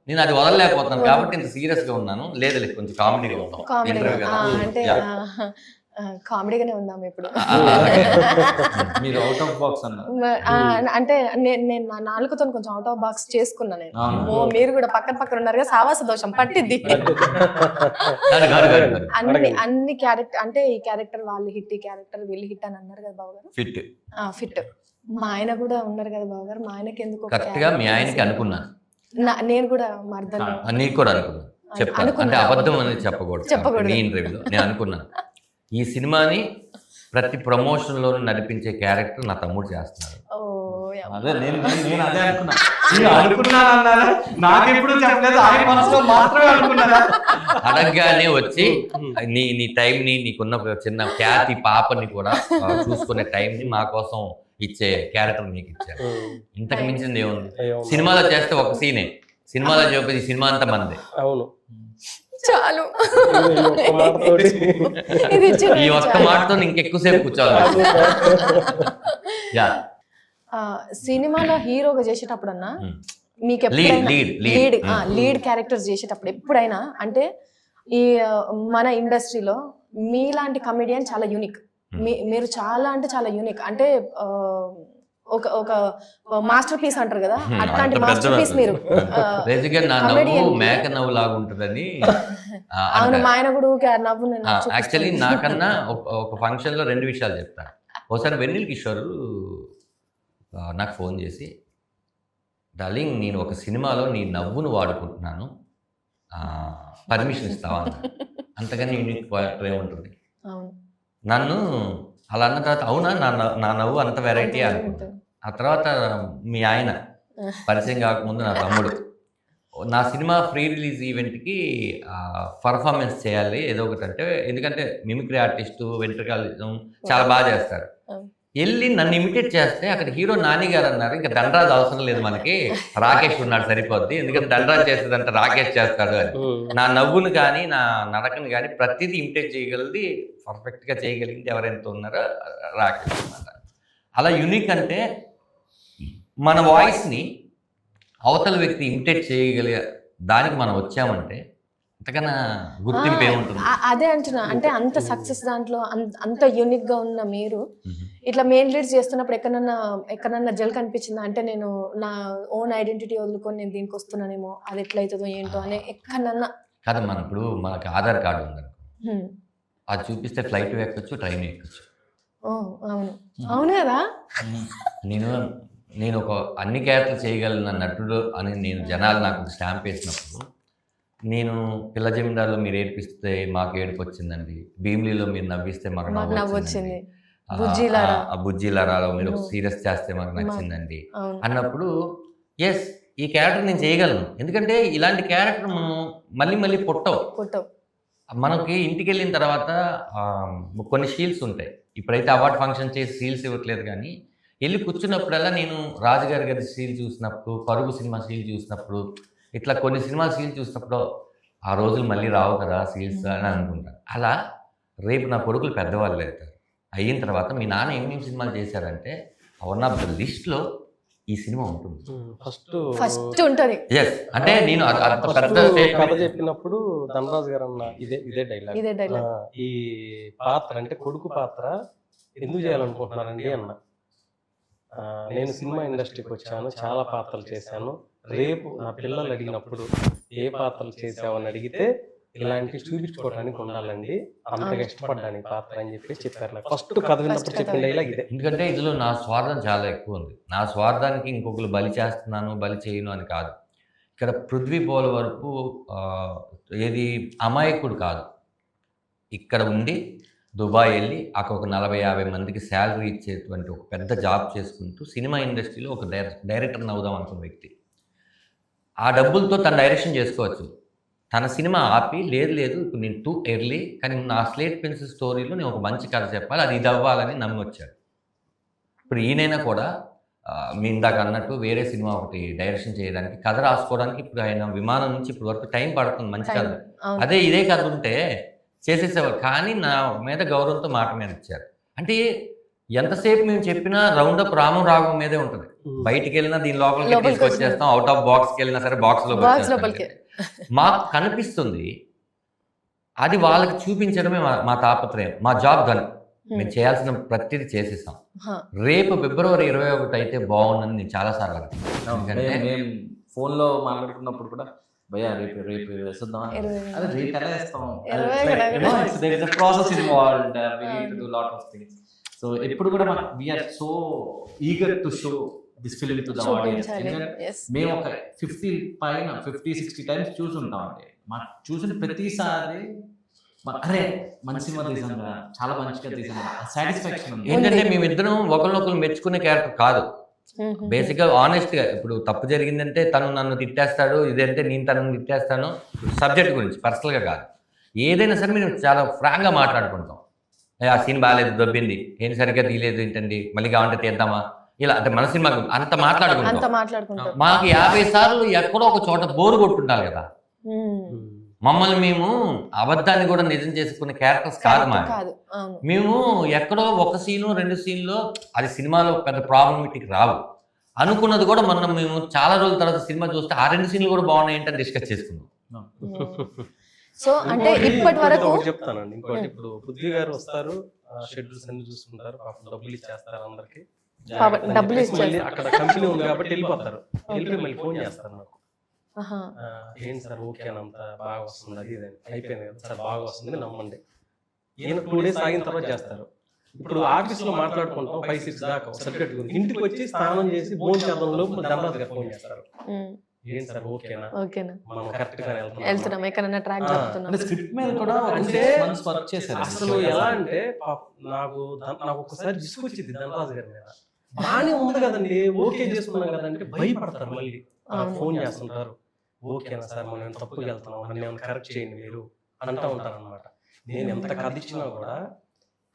నేను అది వదలలేకపోతున్నాను కాబట్టి ఇంత సీరియస్ గా ఉన్నాను. లేదు కొంచెం కామెడీగా ఉంటాం. కామెడీగానే ఉందాం ఇప్పుడు. మీరు అవుట్ ఆఫ్ బాక్స్ అన్నారు అంటే నేను నా నాలుగుతో కొంచెం అవుట్ ఆఫ్ బాక్స్ చేసుకున్నా నేను. మీరు కూడా పక్కన ఉన్నారు కదా, సావాస దోషం పట్టిద్ది. అన్ని క్యారెక్టర్ అంటే ఈ క్యారెక్టర్ వాళ్ళు హిట్, ఈ క్యారెక్టర్ వీళ్ళు హిట్ అని అన్నారు కదా బాబు గారు. ఫిట్ మా ఆయన కూడా ఉన్నారు కదా బాబు గారు. మా ఆయనకి ఎందుకు మీ ఆయనకి అనుకున్నాను, నేను కూడా మర్దలు నీకు కూడా అనుకున్నాను. చెప్పాను అంటే అబద్ధం అనేది చెప్పకూడదు. ఈ ఇంటర్వ్యూలో నేను అనుకున్నాను, ఈ సినిమాని ప్రతి ప్రమోషన్ లోనూ నడిపించే క్యారెక్టర్ నా తమ్ముడు చేస్తున్నాడు. అదే నేను అదే అడగగానే వచ్చి నీ టైం ని, నీకున్న చిన్న ఖ్యాతి పాపని కూడా చూసుకునే టైం ని మా కోసం ఇచ్చే క్యారెక్టర్ నీకు ఇచ్చారు. ఇంతకు మించింది ఏముంది? సినిమాలో చేస్తే ఒక సీనే, సినిమాలో చూపేది సినిమా అంతా మంది. అవును, చాలు. ఈ ఒక్క మాటతో ఇంకెక్కువసేపు కూర్చోవాలి. సినిమాలో హీరోగా చేసేటప్పుడన్నా మీకు లీడ్ క్యారెక్టర్స్ చేసేటప్పుడు ఎప్పుడైనా అంటే ఈ మన ఇండస్ట్రీలో మీలాంటి కమెడియన్ చాలా యూనిక్. మీరు చాలా అంటే చాలా యూనిక్. అంటే ఒక మాస్టర్ పీస్ అంటారు కదా, అట్లాంటి మాస్టర్ పీస్ మీరు. మేక నవ్వు లాగా ఉంటుందని. అవును, మా ఆయన కూడా నవ్వు. యాక్చువల్లీ నాకన్నా ఒక ఫంక్షన్ లో 2 విషయాలు చెప్తాను. ఒకసారి వెన్నెల కిషోర్ నాకు ఫోన్ చేసి, డార్లింగ్ నేను ఒక సినిమాలో నీ నవ్వును వాడుకుంటున్నాను, పర్మిషన్ ఇస్తావా అన్న. అంతకని యూనిక్ ఉంటుంది. నన్ను అలా అన్న తర్వాత అవునా నా నవ్వు అంత వెరైటీ అనుకుంటాను. ఆ తర్వాత మీ ఆయన పరిచయం కాకముందు నా తమ్ముడు నా సినిమా ప్రీ రిలీజ్ ఈవెంట్కి పర్ఫార్మెన్స్ చేయాలి ఏదో ఒకటి అంటే, ఎందుకంటే మిమిక్రీ ఆర్టిస్టు, వెంట్రుకాలిజం చాలా బాగా చేస్తారు. వెళ్ళి నన్ను ఇమిటేట్ చేస్తే అక్కడ హీరో నాని గారు అన్నారు, ఇంకా దండరాజు అవసరం లేదు మనకి, రాకేష్ ఉన్నాడు సరిపోద్ది, ఎందుకంటే దండరాజు చేసేదంటే రాకేష్ చేస్తాడు అని. నా నవ్వును కానీ నా నడకను కానీ ప్రతిదీ ఇమిటేట్ చేయగలిగి పర్ఫెక్ట్గా చేయగలిగింది ఎవరెంత ఉన్నారో రాకేష్ అన్నమాట. అలా యూనిక్ అంటే మన వాయిస్ని అవతల వ్యక్తి ఇమిటేట్ చేయగలిగే దానికి మనం వచ్చామంటే అంతకన్నా గుర్తింపు ఏముంటుంది? అదే అంటున్నా, అంటే అంత సక్సెస్ దాంట్లో అంత యూనిక్ గా ఉన్న మీరు ఇట్లా మెయిన్ లీడ్స్ చేస్తున్నప్పుడు ఎక్కడన్నా జల్ కనిపించిందా? అంటే నేను నా ఓన్ ఐడెంటిటీ వదులుకొని నేను దీనికి వస్తున్నానేమో, అది ఎట్లయితుందో ఏంటో అని ఎక్కడన్నా? కాదు, మన ఇప్పుడు మనకు ఆధార్ కార్డు ఉందనుకో, అది చూపిస్తే ఫ్లైట్ ఎక్కొచ్చు, ట్రైన్ ఎక్కొచ్చు. అవును అవును కదా. నేను ఒక అన్ని క్యారెక్టర్లు చేయగలిగిన నటుడు అని నేను జనాలు నాకు స్టాంప్ వేసినప్పుడు, నేను పిల్ల జమీందారులో మీరు ఏడిపిస్తే మాకు ఏడుపు వచ్చిందండి, భీమిలీలో మీరు నవ్విస్తే మాకు నవ్వు వచ్చింది, బుజ్జిలారాలో మీరు సీరియస్ చేస్తే మాకు నచ్చిందండి అన్నప్పుడు ఎస్ ఈ క్యారెక్టర్ నేను చేయగలను. ఎందుకంటే ఇలాంటి క్యారెక్టర్ మనం మళ్ళీ పుట్టవు. మనకి ఇంటికి వెళ్ళిన తర్వాత కొన్ని షీల్డ్స్ ఉంటాయి. ఇప్పుడైతే అవార్డ్ ఫంక్షన్ చేసి షీల్డ్స్ ఇవ్వట్లేదు, కానీ వెళ్ళి కూర్చున్నప్పుడల్లా నేను రాజుగారి గారి సీల్ చూసినప్పుడు, పరుగు సినిమా సీల్ చూసినప్పుడు, ఇట్లా కొన్ని సినిమా సీల్ చూసినప్పుడు ఆ రోజులు మళ్ళీ రావు కదా సీల్స్ అని అనుకుంటాను. అలా రేపు నా కొడుకులు పెద్దవాళ్ళు అవుతారు. అయిన తర్వాత మీ నాన్న ఏమేమి సినిమాలు చేశారంటే వన్ ఆఫ్ ద లిస్ట్లో ఈ సినిమా ఉంటుంది. ఫస్ట్ ఉంటుంది. ఎస్, అంటే నేను కథ చెప్పినప్పుడు ధనరాజు గారు అన్న ఇదే డైలాగ్, ఈ పాత్ర అంటే కొడుకు పాత్ర ఎందుకు చేయాలనుకుంటున్నారండి అన్న. నేను సినిమా ఇండస్ట్రీకి వచ్చాను, చాలా పాత్రలు చేశాను, రేపు నా పిల్లలు అడిగినప్పుడు ఏ పాత్రలు చేసావని అడిగితే ఇలాంటివి చూపించుకోవడానికి ఉండాలండి, అంతగా ఇష్టపడ్డాను పాత్ర అని చెప్పి చెప్పారు. ఫస్ట్ కథ విన్నప్పుడు చెప్పిన డైలాగ్ ఇదే. ఎందుకంటే ఇందులో నా స్వార్థం చాలా ఎక్కువ ఉంది. నా స్వార్థానికి ఇంకొకరు బలి చేస్తున్నాను, బలి చేయను అని కాదు. ఇక్కడ పృథ్వీ పోలవరపు ఏది అమాయకుడు కాదు, ఇక్కడ ఉండి దుబాయ్ వెళ్ళి అక్కడ ఒక 40-50 మందికి శాలరీ ఇచ్చేటువంటి ఒక పెద్ద జాబ్ చేసుకుంటూ సినిమా ఇండస్ట్రీలో ఒక డైరెక్టర్ని అవుదాం అనుకున్న వ్యక్తి. ఆ డబ్బులతో తన డైరెక్షన్ చేసుకోవచ్చు. తన సినిమా ఆపి లేదు ఇప్పుడు నేను టూ ఎర్లీ, కానీ నా స్లేట్ పెన్సిల్ స్టోరీలో నేను ఒక మంచి కథ చెప్పాలి, అది ఇది అవ్వాలని నమ్మి వచ్చాడు. ఇప్పుడు ఈయనైనా కూడా మీ ఇందాక అన్నట్టు వేరే సినిమా ఒకటి డైరెక్షన్ చేయడానికి, కథ రాసుకోవడానికి ఇప్పుడు ఆయన విమానం నుంచి ఇప్పుడు వరకు టైం పడుతుంది మంచి కథ. అదే ఇదే కథ ఉంటే చేసేసేవారు, కానీ నా మీద గౌరవంతో మాట మీద ఇచ్చారు. అంటే ఎంతసేపు మేము చెప్పినా రౌండప్ రామం రాగం మీదే ఉంటుంది. బయటికి వెళ్ళినా దీని లోపలికి తీసుకొచ్చేస్తాం, అవుట్ ఆఫ్ బాక్స్కి వెళ్ళినా సరే బాక్స్ లోపలికి మాకు కనిపిస్తుంది. అది వాళ్ళకి చూపించడమే మా తాపత్రయం, మా జాబ్ గన్. మేము చేయాల్సిన ప్రతిదీ చేసేసాం. రేపు ఫిబ్రవరి 21 అయితే బాగుందని నేను చాలాసార్లు అనుకుంటున్నాను. మేము ఫోన్లో మాట్లాడుకున్నప్పుడు కూడా భయ్యా రేపు వేస్తుందాం, అదే రేపు ఎలా వేస్తాం, process involved, we need to do lot of things. So ఎప్పుడు కూడా we are so eager to show this film to the audience. ఎందుకంటే మేము ఒక 50-60 టైమ్స్ చూసుంటాం అండి. మాకు చూసిన ప్రతిసారి అరే మంచి సినిమా తీసాం, చాలా మంచిగా తీసాం, సాటిస్ఫాక్షన్ ఉంది. ఏంటంటే మేమిద్దరం ఒకరినొకరు మెచ్చుకునే క్యారెక్టర్ కాదు, బేసిక్గా ఆనెస్ట్గా. ఇప్పుడు తప్పు జరిగిందంటే తను నన్ను తిట్టేస్తాడు, ఇదంటే నేను తనను తిట్టేస్తాను, సబ్జెక్ట్ గురించి పర్సనల్గా కాదు. ఏదైనా సరే మేము చాలా ఫ్రాంక్గా మాట్లాడుకుంటాం. ఆ సీన్ బాగాలేదు, దొబ్బింది, ఏంటి సరిగ్గా తీయలేదు ఏంటండి, మళ్ళీ కావాలంటే తీద్దామా, ఇలా అంటే మన సినిమా అంత మాట్లాడుకుంటాం. మాకు 50 సార్లు ఎక్కడో ఒక చోట బోరు కొట్టుండాలి కదా. మమ్మల్ని మేము అబద్ధాన్ని కూడా నిజం చేసుకునే క్యారెక్టర్స్ కాదు మాది. మేము ఎక్కడో ఒక సీను 2 సీన్లో అది సినిమాలో పెద్ద ప్రాబ్లమేటిక్ రావు అనుకున్నది కూడా మనం మేము చాలా రోజుల తర్వాత సినిమా చూస్తే ఆ 2 సీన్లు కూడా బాగున్నాయి అంటే డిస్కస్ చేసుకున్నాం. సో అంటే ఇప్పటి వరకు చెప్తానండి. ఇంకోటి, ఇప్పుడు బుద్ధి గారు వస్తారు, షెడ్యూల్స్ అన్ని చూసుకుంటారు, డబ్బులు ఇచ్చేస్తారు అందరికి, డబ్బులు అక్కడ కంపెనీ ఉంది కాబట్టి వెళ్ళిపోతారు. వెళ్ళిపోయి మళ్ళీ ఫోన్ చేస్తారు నాకు, ఏంటి సార్ ఓకే అని అంత బాగా వస్తుంది, అది ఇది అయిపోయింది కదా సార్, బాగా వస్తుంది నమ్మండి. ఈయన 2 days ఆగిన తర్వాత చేస్తారు. ఇప్పుడు ఆఫీస్లో మాట్లాడుకుంటాం 5-6 దాకా సబ్జెక్ట్ గురించి, ఇంటికి వచ్చి స్నానం చేసి భోజనం చేద్దాం లోపు ధనరాజు గారు ఫోన్ చేస్తారు, ఏంటి సార్ ఓకేనా, మనం కరెక్ట్ గా వెళ్తున్నాం, ఎక్కడైనా ట్రాక్ చెప్తున్నాం. స్క్రిప్ట్ మీద కూడా అంటే అసలు ఎలా అంటే నాకు ఒకసారి విసుకొచ్చింది ధనరాజు గారి మీద. బాగానే ఉంది కదండి, ఓకే చేసుకున్నాం కదంటే భయపడతారు, మళ్ళీ ఫోన్ చేస్తుంటారు, ఓకేనా సార్ మనం తప్పుకి వెళ్తున్నాం, నన్ను ఏమైనా కరెక్ట్ చేయండి మీరు అంటూ ఉంటారు అనమాట. నేను ఎంత కథ ఇచ్చినా కూడా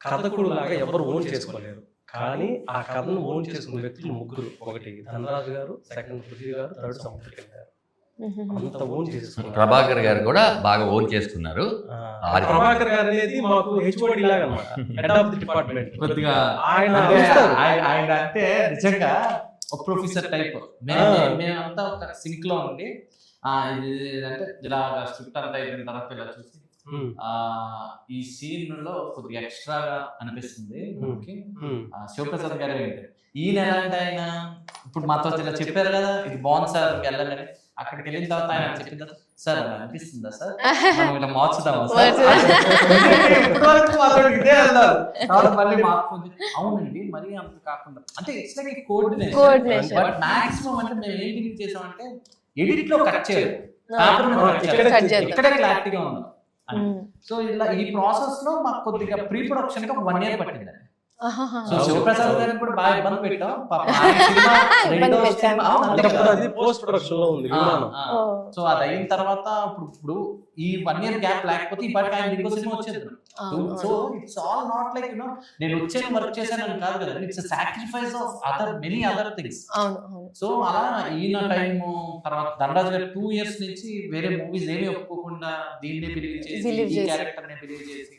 కథకుడు లాగా ఎవరు ఓన్ చేసుకోలేరు, కానీ ఆ కథను ఓన్ చేసుకున్న వ్యక్తులు 3. ఒకటి ధనరాజు గారు, సెకండ్ పృథ్వీ గారు, థర్డ్ సముద్రకల్ గారు. అంత ఓన్ చేసుకున్నారు. ప్రభాకర్ గారు కూడా బాగా ఓన్ చేసుకున్నారు. ప్రభాకర్ గారు అనేది మాకు హెచ్ఓడి లాగా అన్నమాట, హెడ్ ఆఫ్ ది డిపార్ట్మెంట్. కొద్దిగా ఆయన అంటే నిజంగా ఒక ప్రొఫెసర్ టైప్. మేమంతా ఒక సింక్ లో ఉండి ఇది అంటే ఇలా స్క్రిప్ట్ అంతా అయిపోయిన తర్వాత ఇలా చూసి ఈ సీన్ లో కొద్దిగా ఎక్స్ట్రాగా అనిపిస్తుంది. శివప్రసాద్ గారు ఏంటి ఈయన ఎలాంటి ఆయన ఇప్పుడు మాతో ఇలా చెప్పారు కదా ఇది బాగుంది సార్ వెళ్ళాలని, అక్కడికి వెళ్ళిన తర్వాత ఆయన చెప్పిందా సార్ అనిపిస్తుందా సార్ మనం ఇలా మార్చుదామా సార్, మళ్ళీ మార్పు అవునండి మరీ అంత కాకుండా అంటే it's like coordination. But maximum అంటే మేము ఏం డీల్ చేసామంటే ఎడిట్ లో కట్ చేయలేదు, ఇక్కడే క్లారిటీగా ఉంది. సో ఇలా ఈ ప్రాసెస్ లో మాకు కొద్దిగా ప్రీ ప్రొడక్షన్ కి 1 year పట్టిందండి. ఆహాహా. సో శివప్రసాద్ గారిని కూడా బాగా ఇబ్బంది పెట్టాం పాపం. ఆయన సినిమా ఇబ్బంది రెండో పెట్టాం. సినిమా అవును, అంతే కదా. అది పోస్ట్ ప్రొడక్షన్ లో ఉంది విమానం. ఓ. సో అది అయిన తర్వాత ఇప్పుడు ఈ 1 year గ్యాప్ లేకపోతే ఈ పాటికి ఆయన ఇంకో సినిమా వచ్చేది. అవును, so it's all not like నేను వచ్చాను వర్క్ చేశానని కాదు కదా, it's sacrifice of many other things. అవును అవును. సో అలా ఈయన టైము తర్వాత ధనరాజ్ గారు 2 years నుంచి వేరే మూవీస్ ఏమీ ఒప్పుకోకుండా దీన్నే బిలీవ్ చేసి Believe ఈ చేసి. క్యారెక్టర్ నే బిలీవ్ చేసి,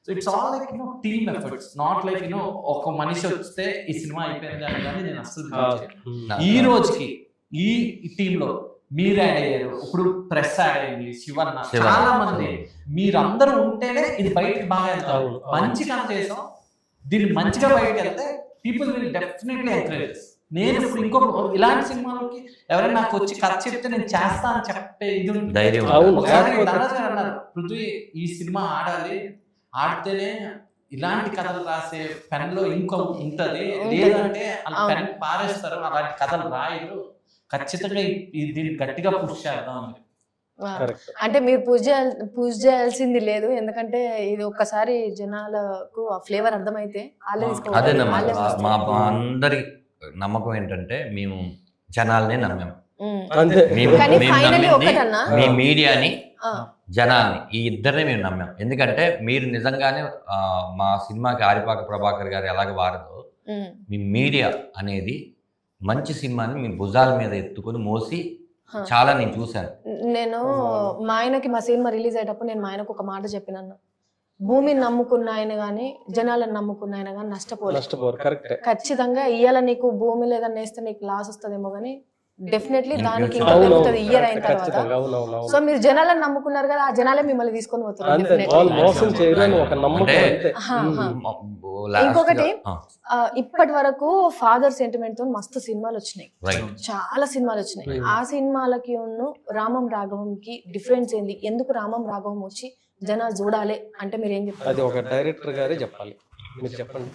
so it's all like team efforts, not like ఒక మనిషి వస్తే ఈ సినిమా అయిపోయింది అని కానీ నేను అస్సలు believe చేయను. ఈ రోజుకి ఈ టీమ్ లో మీరు యాడ్ అయ్యారు, ఇప్పుడు ప్రెస్ యాడ్ అయ్యింది, శివన్న, చాలా మంది మీరందరూ ఉంటేనే ఇది బయటకి బాగా వెళ్తారు. అవును, అవును. మంచి కథ చేసాం, దీన్ని మంచిగా బయటకు వెళ్తే పీపుల్ విల్ డెఫినెట్లీ ఎంకరేజ్. నేను ఇప్పుడు ఇంకొక ఇలాంటి సినిమాలకి ఎవరైనా నాకు వచ్చి కథ చెప్తే నేను చేస్తా అని చెప్పే ఇది ఉంటుంది. ధైర్యం. అవును. ఒకసారి ధనరాజ్ గారు అన్నారు, పృథ్వీ ఈ సినిమా ఆడాలి, ఆడితేనే ఇలాంటి కథలు రాసే పెన్ లో ఇంకో ఉంటది, లేదంటే వాళ్ళు పెన్ పారేస్తారు, అలాంటి కథలు రాయరు, ఖచ్చితంగా దీన్ని గట్టిగా పుష్ చేద్దాం అని. కరెక్ట్. అంటే మీరు పూజ చేయాల్సింది లేదు, ఎందుకంటే ఇది ఒక్కసారి జనాలకు ఆ ఫ్లేవర్ అర్థమైతే వాళ్ళే తీసుకోవాలి. అదేనమ్మా, వాళ్ళే మా అందరి నమ్మకం ఏంటంటే మేము జనాల్నే నమ్మాము. అంతే. కానీ మేము finally నమ్మింది ఒకటన్నా? మీ మీడియాని, ఆ, జనాల్ని, ఈ ఇద్దరిని మేము నమ్మాం. ఎందుకంటే మీరు నిజంగానే మా సినిమాకి ఆరిపాక ప్రభాకర్ గారు ఎలాగ వారదో, ఉమ్, మీ మీడియా అనేది మంచి సినిమాని మీ భుజాల మీద ఎత్తుకొని మోసి హ. చాలా నేను చూశాను. నేను మా ఆయనకి మా సినిమా రిలీజ్ అయ్యేటప్పుడు నేను మా ఆయనకు ఒక మాట చెప్పినాను, భూమిని నమ్ముకున్న ఆయన గానీ జనాలను నమ్ముకున్న ఆయన గానీ నష్టపోరు. కరెక్ట్. ఖచ్చితంగా ఇయ్యాల నీకు భూమి లేదని వేస్తే నీకు లాస్ వస్తుందేమో కానీ డెఫినెట్లీ దానికి ఇంకా అవును, పెరుగుతుంది ఇయర్ అయిన తర్వాత. ఖచ్చితంగా. అవునవును. సో మీరు జనాలను నమ్ముకున్నారు కదా, ఆ జనాలే మిమ్మల్ని తీసుకొని పోతారు అంతే, definitely. వాళ్ళు మోసం చేయరని ఒక నమ్మకం. అంటే అంతే. హా, హా. Last ఇంకొకటి గా- ఇప్పటి వరకు ఫాదర్ సెంటిమెంట్ తో మస్తు సినిమాలు వచ్చినాయి, రైట్. చాలా సినిమాలు వచ్చినాయి. ఆ సినిమాలకి రామం రాఘవంకి డిఫరెన్స్ ఏంది, ఎందుకు రామం రాఘవం వచ్చి జనాలు చూడాలి అంటే మీరు ఏం చెప్తారు? అది ఒక డైరెక్టర్ గారే చెప్పాలి, మీరు చెప్పండి.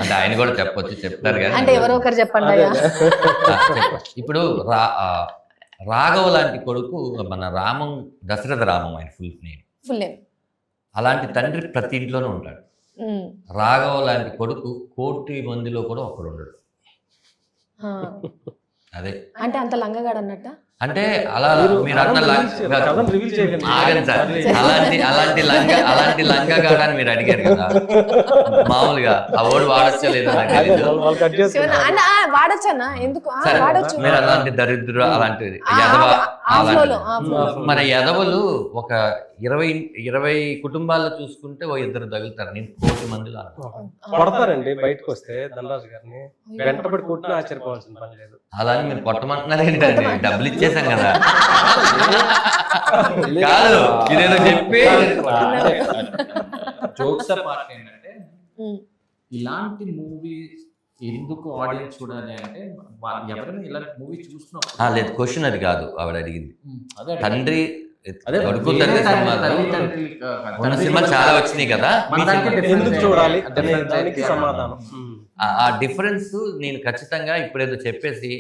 అంటే ఆయన కూడా చెప్పొచ్చు, చెప్తారు కానీ అంటే ఎవరో ఒకరు చెప్పండి అయ్యా. ఇప్పుడు రాఘవ లాంటి కొడుకు మన రామం, దశరథ రామం ఆయన ఫుల్ నేమ్. Full name. అలాంటి తండ్రి ప్రతి ఇంట్లోనే ఉంటాడు. రాఘవ లాంటి కొడుకు 1,000,000 మందిలో కూడా ఒకడు ఉండడు. అదే అంటే అంత లంగగాడు అన్నట్ట. అంటే అలా మీరు అన్న కథను రివీల్ చేయకండి. ఆగండి సార్, అలాంటి లంగా అని మీరు అడిగారు కదా, మామూలుగా ఆ ఓడి వాడచ్చా లేదా నాకు తెలీదు. వాళ్ళు కట్ చేస్తారు. వాడచ్చన్నా, ఎందుకు సరే, వాడచ్చు. మీరు అలాంటి దరిద్ర అలాంటిది ఆ ఎదవ ఫ్లోలో, ఆ అలాంటిది. ఫ్లోలో. మన ఎదవలు ఒక 20 కుటుంబాల్లో చూసుకుంటే ఓ 2 తగులుతారు. నేను 1,000,000 మందిలో అనుకో. కొడతారండి బయటకు వస్తే ధనరాజు గారిని, వెంటబడి కొట్టినా ఆశ్చర్యపోవాల్సిన పని లేదు. అలా అని మీరు కొట్టమంటున్నారు ఏంటండి, డబ్బులు ఇచ్చేసాం కదా. కాదు, ఇదేదో చెప్పి జోక్స్ పార్ట్ ఏంటంటే ఉమ్, ఇలాంటి మూవీ ఎందుకు ఆడియన్స్ చూడాలి అంటే ఎవరైనా ఇలాంటి మూవీ చూసినప్పుడు లేదు, క్వశ్చన్ అది కాదు ఆవిడ అడిగింది. అదే తండ్రి అదే కొడుకు తండ్రి సినిమాలు మన సినిమా చాలా వచ్చినాయి కదా, మీ సినిమా ఎందుకు చూడాలి అనే దానికి సమాధానం. ఆ డిఫరెన్స్ నేను ఖచ్చితంగా ఇప్పుడేదో చెప్పేసి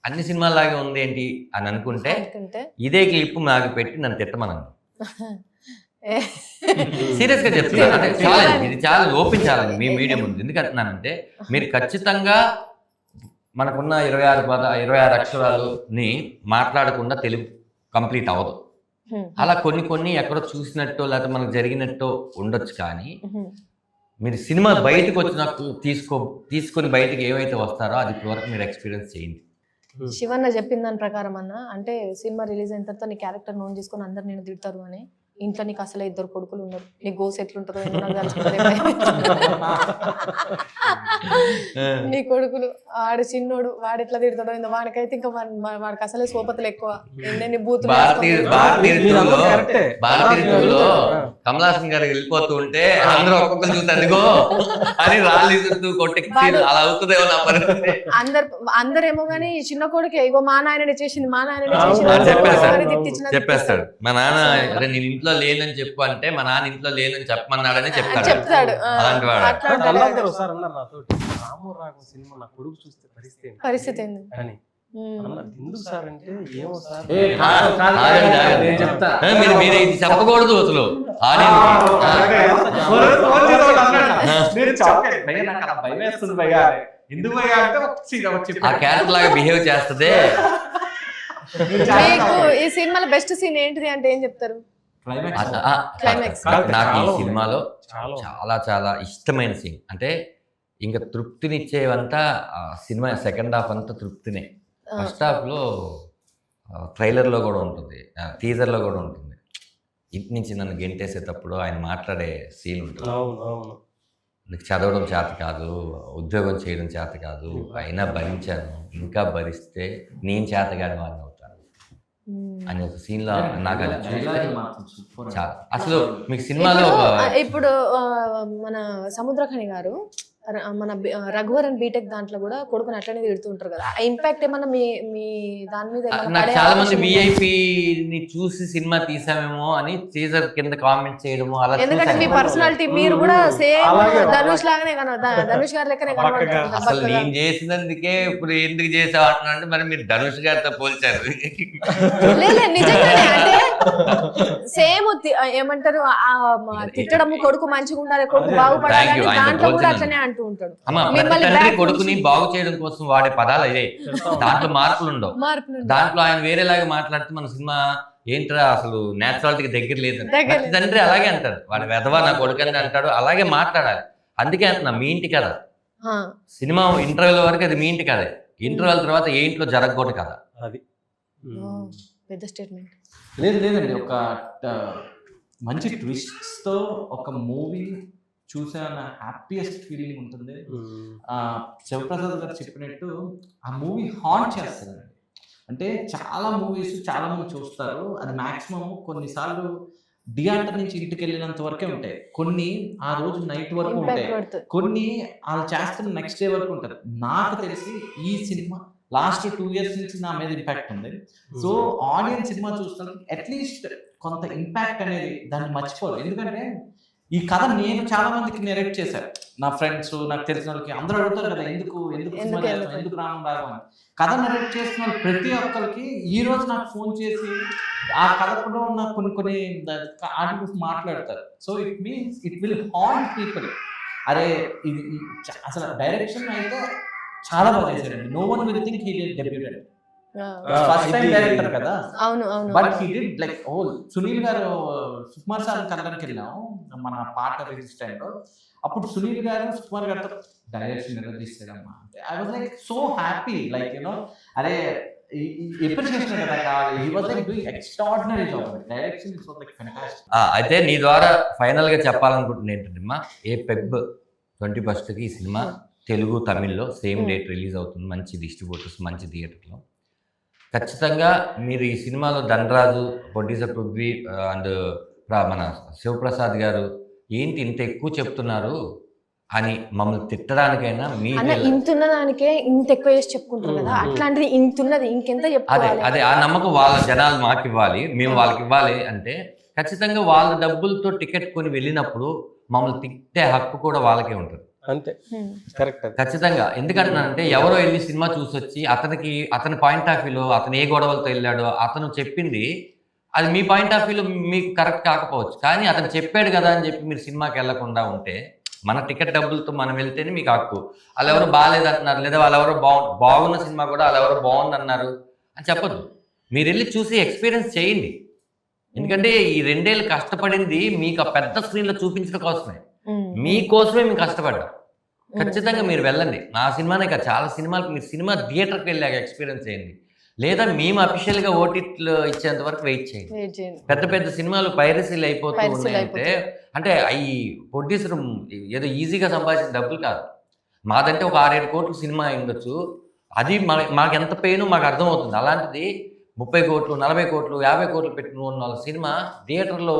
అన్ని సినిమాలాగే ఉంది ఏంటి అని అనుకుంటే అనుకుంటే ఇదే క్లిప్ నాకు పెట్టి నన్ను తిట్టమనండి. సీరియస్ గా చెప్తున్నాను. అంటే ఛాలెంజ్, ఇది చాలా ఓపెన్ ఛాలెంజ్ మీ మీడియం ఉంది. ఎందుకంటున్నానంటే మీరు ఖచ్చితంగా మనకున్న 26 అక్షరాలని మాట్లాడకుండా తెలుగు కంప్లీట్ అవ్వదు. అలా కొన్ని ఎక్కడో చూసినట్టో లేకపోతే మనకు జరిగినట్టో ఉండొచ్చు. కానీ మీరు సినిమా బయటకు వచ్చినప్పుడు తీసుకొని బయటకు ఏవైతే వస్తారో అది ఇప్పటివరకు మీరు ఎక్స్పీరియన్స్ చేయండి. శివన్న చెప్పిన దాని ప్రకారం అన్న, అంటే సినిమా రిలీజ్ అయిన తర్వాత నీ క్యారెక్టర్ నోన్ చేసుకుని అందరు నేను తిడతారు అని, ఇంట్లో నీకు అసలు 2 కొడుకులు ఉన్నారు, నీ గోస్ ఎట్లుంటుందో ఏమో నాకు తెలుసుకుంటారే. నీ కొడుకులు ఆడు చిన్నోడు, వాడు ఎట్లా తిడతాడో ఇంత, వాడికైతే ఇంకా వాడికి అసలే సోపతులు ఎక్కువ, ఎన్ని బూతులు భారతీయ ఋతువులో కమల్ హాసన్ గారు వెళ్ళిపోతూ ఉంటే అందరూ ఒక్కొక్కరు చూస్తారు అదిగో అని రాళ్ళు కొట్టి అలా అవుతుందేమో నా పరిస్థితి. అందరేమో గానీ చిన్న కొడుకే ఇగో మా నాయననే చేసింది, మా నాయననే చెప్పేస్తాడు. మా నాన్న అరే నేను ఇంట్లో లేనని చెప్పు అంటే మా నాన్న ఇంట్లో లేనని చెప్పమన్నాడని చెప్తాడు. అలాంటి వాడు. ఒకసారి అన్నారు నాతో, రాము రాఘవ సినిమా నా కొడుకు చూస్తే పరిస్థితి పరిస్థితి ఏంది అని. అన్న ఎందుకు సార్ అంటే ఏమో సార్ నేను చెప్తా. మీరు ఇది చెప్పకూడదు అసలు ఆ క్యారెక్టర్ లాగా బిహేవ్ చేస్తుంది. మీకు ఈ సినిమాలో బెస్ట్ సీన్ ఏంటిది అంటే ఏం చెప్తారు? క్లైమాక్స్. నాకు ఈ సినిమాలో చాలా చాలా చాలా ఇష్టమైన సీన్ అంటే ఇంకా తృప్తినిచ్చేవంతా సినిమా సెకండ్ హాఫ్ అంతా తృప్తినే. ఫస్ట్ హాఫ్లో ట్రైలర్లో కూడా ఉంటుంది, టీజర్లో కూడా ఉంటుంది. ఇంటి నుంచి నన్ను గెంటేసేటప్పుడు ఆయన మాట్లాడే సీన్ ఉంటుంది. అవును నీకు చదవడం చేత కాదు, ఉద్యోగం చేయడం చేత కాదు, అయినా భరించాను, ఇంకా భరిస్తే నేను చేతగాని వాడిని అవుతాను అని ఒక సీన్లో నాకు అది చూస్తే అసలు మీకు సినిమాలో ఇప్పుడు మన సముద్రఖని గారు మన రఘువరన్ బీటెక్ దాంట్లో కూడా కొడుకుని అట్లనే తిడుతూ ఉంటారు కదా, ఆ ఇంపాక్ట్ ఏమన్నా మీ దాని మీద? నాకు చాలా మంది విఐపిని చూసి సినిమా తీసామేమో అని టీజర్ కింద కామెంట్ చేయడము అలా. ఎందుకంటే మీ పర్సనాలిటీ మీరు కూడా సేమ్ ధనుష్ లాగానే ధనుష్ గారి లెక్కనే కనబడుతుంది. అసలు నేను చేసినందుకే ఇప్పుడు ఎందుకు చేసావు అంటున్నా అంటే మరి మీరు ధనుష్ గారితో పోల్చారు. లేదు నిజంగానే, అంటే సేమ్ ఏమంటారు తిట్టడము, కొడుకు మంచిగా ఉండాలి, కొడుకు బాగుపడాలి, దాంట్లో కూడా అట్లనే అంటూ ఉంటాడు. కొడుకుని బాగు చేయడం కోసం వాడే పదాలు అదే, దాంట్లో మార్పులు ఉండవు. దాంట్లో ఆయన వేరేలాగా మాట్లాడితే మన సినిమా ఏంట్రా అసలు నేచురాలిటీకి దగ్గర లేదు. తండ్రి అలాగే అంటారు, వాడి వెధవా నా కొడుకు అని అంటాడు, అలాగే మాట్లాడాలి. అందుకే అంటున్నా మీ ఇంటి కదా సినిమా ఇంటర్వ్యూల వరకు అది మీ ఇంటి కదే, ఇంటర్వ్యూల తర్వాత ఏ ఇంట్లో జరగకూడదు కదా. అది పెద్ద స్టేట్మెంట్. లేదండి, ఒక మంచి ట్విస్ట్స్ తో ఒక మూవీ చూసే హ్యాపీయెస్ట్ ఫీలింగ్ ఉంటుంది. శివప్రసాద్ గారు చెప్పినట్టు ఆ మూవీ హాంట్ చేస్తుందండి. అంటే చాలా మూవీస్ చాలా మంది చూస్తారు, అది మాక్సిమం కొన్నిసార్లు థియేటర్ నుంచి ఇంటికి వెళ్ళినంత వరకే ఉంటాయి, కొన్ని ఆ రోజు నైట్ వరకు ఉంటాయి, కొన్ని వాళ్ళు చేస్తున్న నెక్స్ట్ డే వరకు ఉంటారు. నాకు తెలిసి ఈ సినిమా లాస్ట్ 2 years నుంచి నా మీద ఇంపాక్ట్ ఉంది. సో ఆడియన్స్ సినిమా చూస్తున్నారు, అట్లీస్ట్ కొంత ఇంపాక్ట్ అనేది దాన్ని మర్చిపోరు. ఎందుకంటే ఈ కథ నేను చాలా మందికి నెరేట్ చేశాను, నా ఫ్రెండ్స్ నాకు తెలిసిన వాళ్ళకి అందరూ అడుగుతారు కదా ఎందుకు రాను అని. కథ నెరేట్ చేసిన వాళ్ళు ప్రతి ఒక్కరికి ఈ రోజు నాకు ఫోన్ చేసి ఆ కథలో ఉన్న కొన్ని ఆర్టికల్స్ మాట్లాడతారు. So it means it will haunt people. అరే ఇది అసలు డైరెక్షన్ అయితే చాలా బాగా చేశారండి. No one will think he did debuted, first time director కదా. But he did like Sunil garu Sukumar sir కలడానికి వెళ్ళాము మన పాట రిలీజ్ టైంలో. అప్పుడు సునీల్ గారు సుకుమార్ గారితో డైరెక్షన్ నిర్వహిస్తాడమ్మా, I was like so happy, like you know అరే ఎప్రిషియేషన్ కదా కావాలి. He was like doing extraordinary job. Direction is like fantastic. అయితే నీ ద్వారా ఫైనల్ గా చెప్పాలనుకుంటున్నా ఏంటంటే ఏ పెబ్ 21st ఈ సినిమా తెలుగు తమిళ్లో సేమ్ డేట్ రిలీజ్ అవుతుంది, మంచి డిస్ట్రిబ్యూటర్స్ మంచి థియేటర్లో. ఖచ్చితంగా మీరు ఈ సినిమాలో ధనరాజు, ప్రొడ్యూసర్ పృథ్వీ అండ్ మన శివప్రసాద్ గారు ఏంటి ఇంత ఎక్కువ చెప్తున్నారు అని మమ్మల్ని తిట్టడానికైనా ఇంతున్న దానికే ఇంత ఎక్కువ చేసి చెప్పుకుంటారు కదా, అట్లాంటిది ఇంతున్నది ఇంకెంత చెప్పుకోవాలి. అదే ఆ నమ్మకం వాళ్ళ జనాలు మాకు ఇవ్వాలి, మేము వాళ్ళకి ఇవ్వాలి అంటే ఖచ్చితంగా వాళ్ళ డబ్బులతో టికెట్ కొని వెళ్ళినప్పుడు మమ్మల్ని తిట్టే హక్కు కూడా వాళ్ళకే ఉంటుంది. అంతే, కరెక్ట్, ఖచ్చితంగా. ఎందుకంటే ఎవరో వెళ్ళి సినిమా చూసొచ్చి అతని పాయింట్ ఆఫ్ వ్యూలో అతను ఏ గొడవలతో వెళ్ళాడో అతను చెప్పింది అది మీ పాయింట్ ఆఫ్ వ్యూలో మీకు కరెక్ట్ కాకపోవచ్చు, కానీ అతను చెప్పాడు కదా అని చెప్పి మీరు సినిమాకి వెళ్ళకుండా ఉంటే మన టికెట్ డబ్బులతో మనం వెళ్తేనే మీకు హక్కు. వాళ్ళు ఎవరు బాగాలేదంటున్నారు లేదా వాళ్ళు ఎవరో బాగున్న సినిమా కూడా వాళ్ళు ఎవరో బాగుందన్నారు అని చెప్పొద్దు. మీరు వెళ్ళి చూసి ఎక్స్పీరియన్స్ చేయండి. ఎందుకంటే ఈ 2 ఏళ్ళు కష్టపడింది మీకు ఆ పెద్ద స్క్రీన్లో చూపించడం కోసమే, మీకోసమే మేము కష్టపడ్డాం. ఖచ్చితంగా మీరు వెళ్ళండి. నా సినిమానే కాదు చాలా సినిమాలకు మీరు సినిమా థియేటర్కి వెళ్ళాక ఎక్స్పీరియన్స్ చేయండి, లేదా మేము అఫీషియల్గా ఓటీటీలో ఇచ్చేంత వరకు వెయిట్ చేయండి. పెద్ద పెద్ద సినిమాలు పైరసీలు అయిపోతూ ఉన్నాయంటే అంటే ఈ ప్రొడ్యూసర్ ఏదో ఈజీగా సంపాదించిన డబ్బులు కాదు. మాదంటే ఒక 6-7 కోట్ల సినిమా ఉండొచ్చు, అది మాకు ఎంత పెయిన్ మాకు అర్థమవుతుంది. అలాంటిది 30 కోట్లు 40 కోట్లు 50 కోట్లు పెట్టిన వాళ్ళ సినిమా థియేటర్లో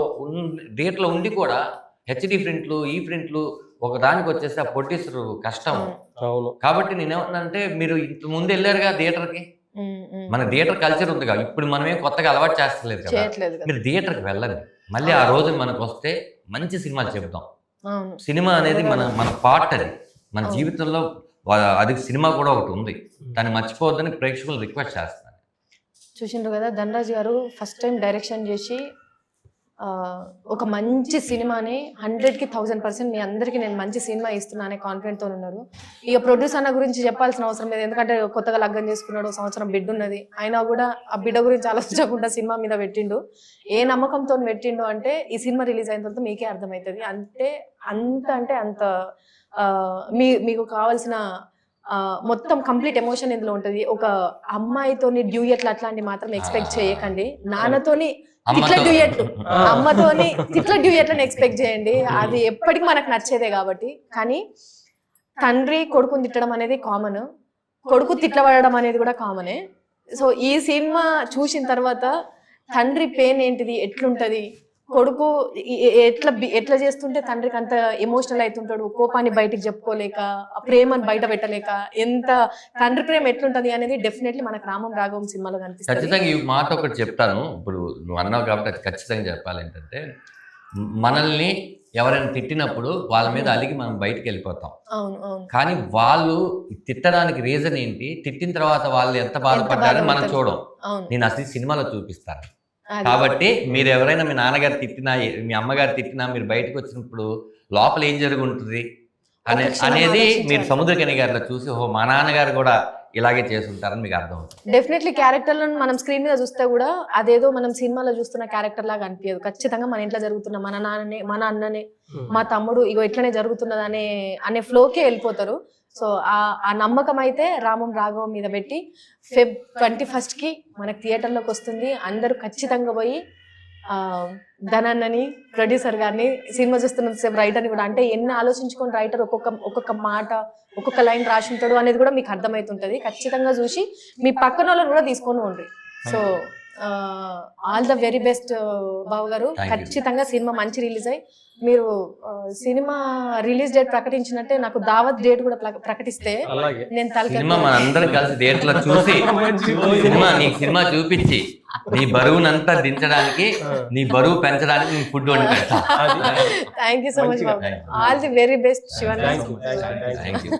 ఉండి కూడా హెచ్డి ప్రింట్లు ఈ ప్రింట్లు ఒక దానికి వచ్చేసి ఆ ప్రొడ్యూసర్ కష్టం. కాబట్టి నేనేమంటున్నానంటే మీరు ఇంత ముందు వెళ్ళారుగా థియేటర్కి, మన థియేటర్ కల్చర్ ఉంది కదా, ఇప్పుడు మనమేం కొత్తగా అలవాటు చేస్తలేదు కదా, మీరు థియేటర్కి వెళ్ళండి. మళ్ళీ ఆ రోజు మనకు వస్తే మంచి సినిమాలు చెప్తాం. సినిమా అనేది మన పార్ట్, అది మన జీవితంలో అది సినిమా కూడా ఒకటి ఉంది, దాన్ని మర్చిపోవద్దని ప్రేక్షకులు రిక్వెస్ట్ చేస్తాను. చూసిండ్రు కదా, ధనరాజ్ గారు ఫస్ట్ టైం డైరెక్షన్ చేసి ఒక మంచి సినిమాని 100కి 1000% మీ అందరికీ నేను మంచి సినిమా ఇస్తున్నా అనే కాన్ఫిడెంట్తో ఉన్నారు. ఇక ప్రొడ్యూస్ అన్న గురించి చెప్పాల్సిన అవసరం లేదు, ఎందుకంటే కొత్తగా లగ్గం చేసుకున్నాడు, సంవత్సరం బిడ్డ ఉన్నది, అయినా కూడా ఆ బిడ్డ గురించి ఆలోచించకుండా సినిమా మీద పెట్టిండు. ఏ నమ్మకంతో పెట్టిండు అంటే ఈ సినిమా రిలీజ్ అయిన తర్వాత మీకే అర్థమవుతుంది. అంటే అంత మీకు కావాల్సిన మొత్తం కంప్లీట్ ఎమోషన్ ఇందులో ఉంటుంది. ఒక అమ్మాయితోని డ్యూయట్లు అట్లాంటివి మాత్రం ఎక్స్పెక్ట్ చేయకండి. నాన్నతోని తిట్ల డ్యూయట్లు, అమ్మతోని తిట్ల డ్యూయట్లని ఎక్స్పెక్ట్ చేయండి. అది ఎప్పటికీ మనకు నచ్చేదే కాబట్టి. కానీ తండ్రి కొడుకుని తిట్టడం అనేది కామన్, కొడుకు తిట్లబడడం అనేది కూడా కామనే. సో ఈ సినిమా చూసిన తర్వాత తండ్రి పెయిన్ ఏంటిది, ఎట్లుంటది, కొడుకు ఎట్లా చేస్తుంటే తండ్రికి అంత ఎమోషనల్ అవుతుంటాడు, కోపాన్ని బయటికి చెప్పుకోలేక, ప్రేమను బయట పెట్టలేక, ఎంత తండ్రి ప్రేమ ఎట్లుంటది అనేది డెఫినెట్లీ మనకు రామం రాఘవం సినిమాలో కనిపిస్తుంది. ఖచ్చితంగా ఈ మాట ఒకటి చెప్తాను, ఇప్పుడు నువ్వు అన్నావు కాబట్టి అది ఖచ్చితంగా చెప్పాలి ఏంటంటే, మనల్ని ఎవరైనా తిట్టినప్పుడు వాళ్ళ మీద అలిగి మనం బయటికి వెళ్ళిపోతాం. కానీ వాళ్ళు తిట్టడానికి రీజన్ ఏంటి, తిట్టిన తర్వాత వాళ్ళు ఎంత బాధపడ్డారని మనం చూడం. నేను అసలు సినిమాలో చూపిస్తాను. కాబట్టి మీరు ఎవరైనా మీ నాన్నగారు తిట్టినా, మీ అమ్మగారు తిట్టినా, మీరు బయటకు వచ్చినప్పుడు లోపల ఏం జరుగుంటుంది అనేది మీరు సముద్రకని గారిలో చూసి, ఓహో మా నాన్నగారు కూడా ఇలాగే చేస్తుంటారని మీకు అర్థం అవుతుంది. డెఫినెట్లీ క్యారెక్టర్లను మనం స్క్రీన్ మీద చూస్తే కూడా అదేదో మనం సినిమాలో చూస్తున్న క్యారెక్టర్ లాగా అనిపించదు. ఖచ్చితంగా మన ఇంట్లో జరుగుతున్న మన నాన్ననే, మన అన్ననే, మా తమ్ముడు ఇగో ఇట్లనే జరుగుతున్నది అనే ఫ్లోకే వెళ్ళిపోతారు. సో ఆ నమ్మకం అయితే రామం రాఘవం మీద పెట్టి Feb 21కి మనకు థియేటర్లోకి వస్తుంది. అందరూ ఖచ్చితంగా పోయి ధనన్నని, ప్రొడ్యూసర్ గారిని, సినిమా చూస్తున్న రైటర్ని కూడా, అంటే ఎన్ని ఆలోచించుకొని రైటర్ ఒక్కొక్క మాట, ఒక్కొక్క లైన్ రాసి ఉంటాడు అనేది కూడా మీకు అర్థమవుతుంటుంది. ఖచ్చితంగా చూసి మీ పక్కన వాళ్ళని కూడా తీసుకొని ఉండ్రి. So all the very best Babu garu. ఖచ్చితంగా సినిమా మంచి రిలీజ్ అయ్యి మీరు సినిమా రిలీజ్ డేట్ ప్రకటించినట్టే నాకు దావత్ డేట్ కూడా ప్రకటిస్తే నేను సినిమా మనందరం కలిసి థియేటర్లో చూసి సినిమా చూపించి నీ బరువునంతా దించడానికి, నీ బరువు పెంచడానికి నీ ఫుడ్ వండి పెడతా. థ్యాంక్ యూ సో మచ్ బాబు. All the very best Shivan. Thank you.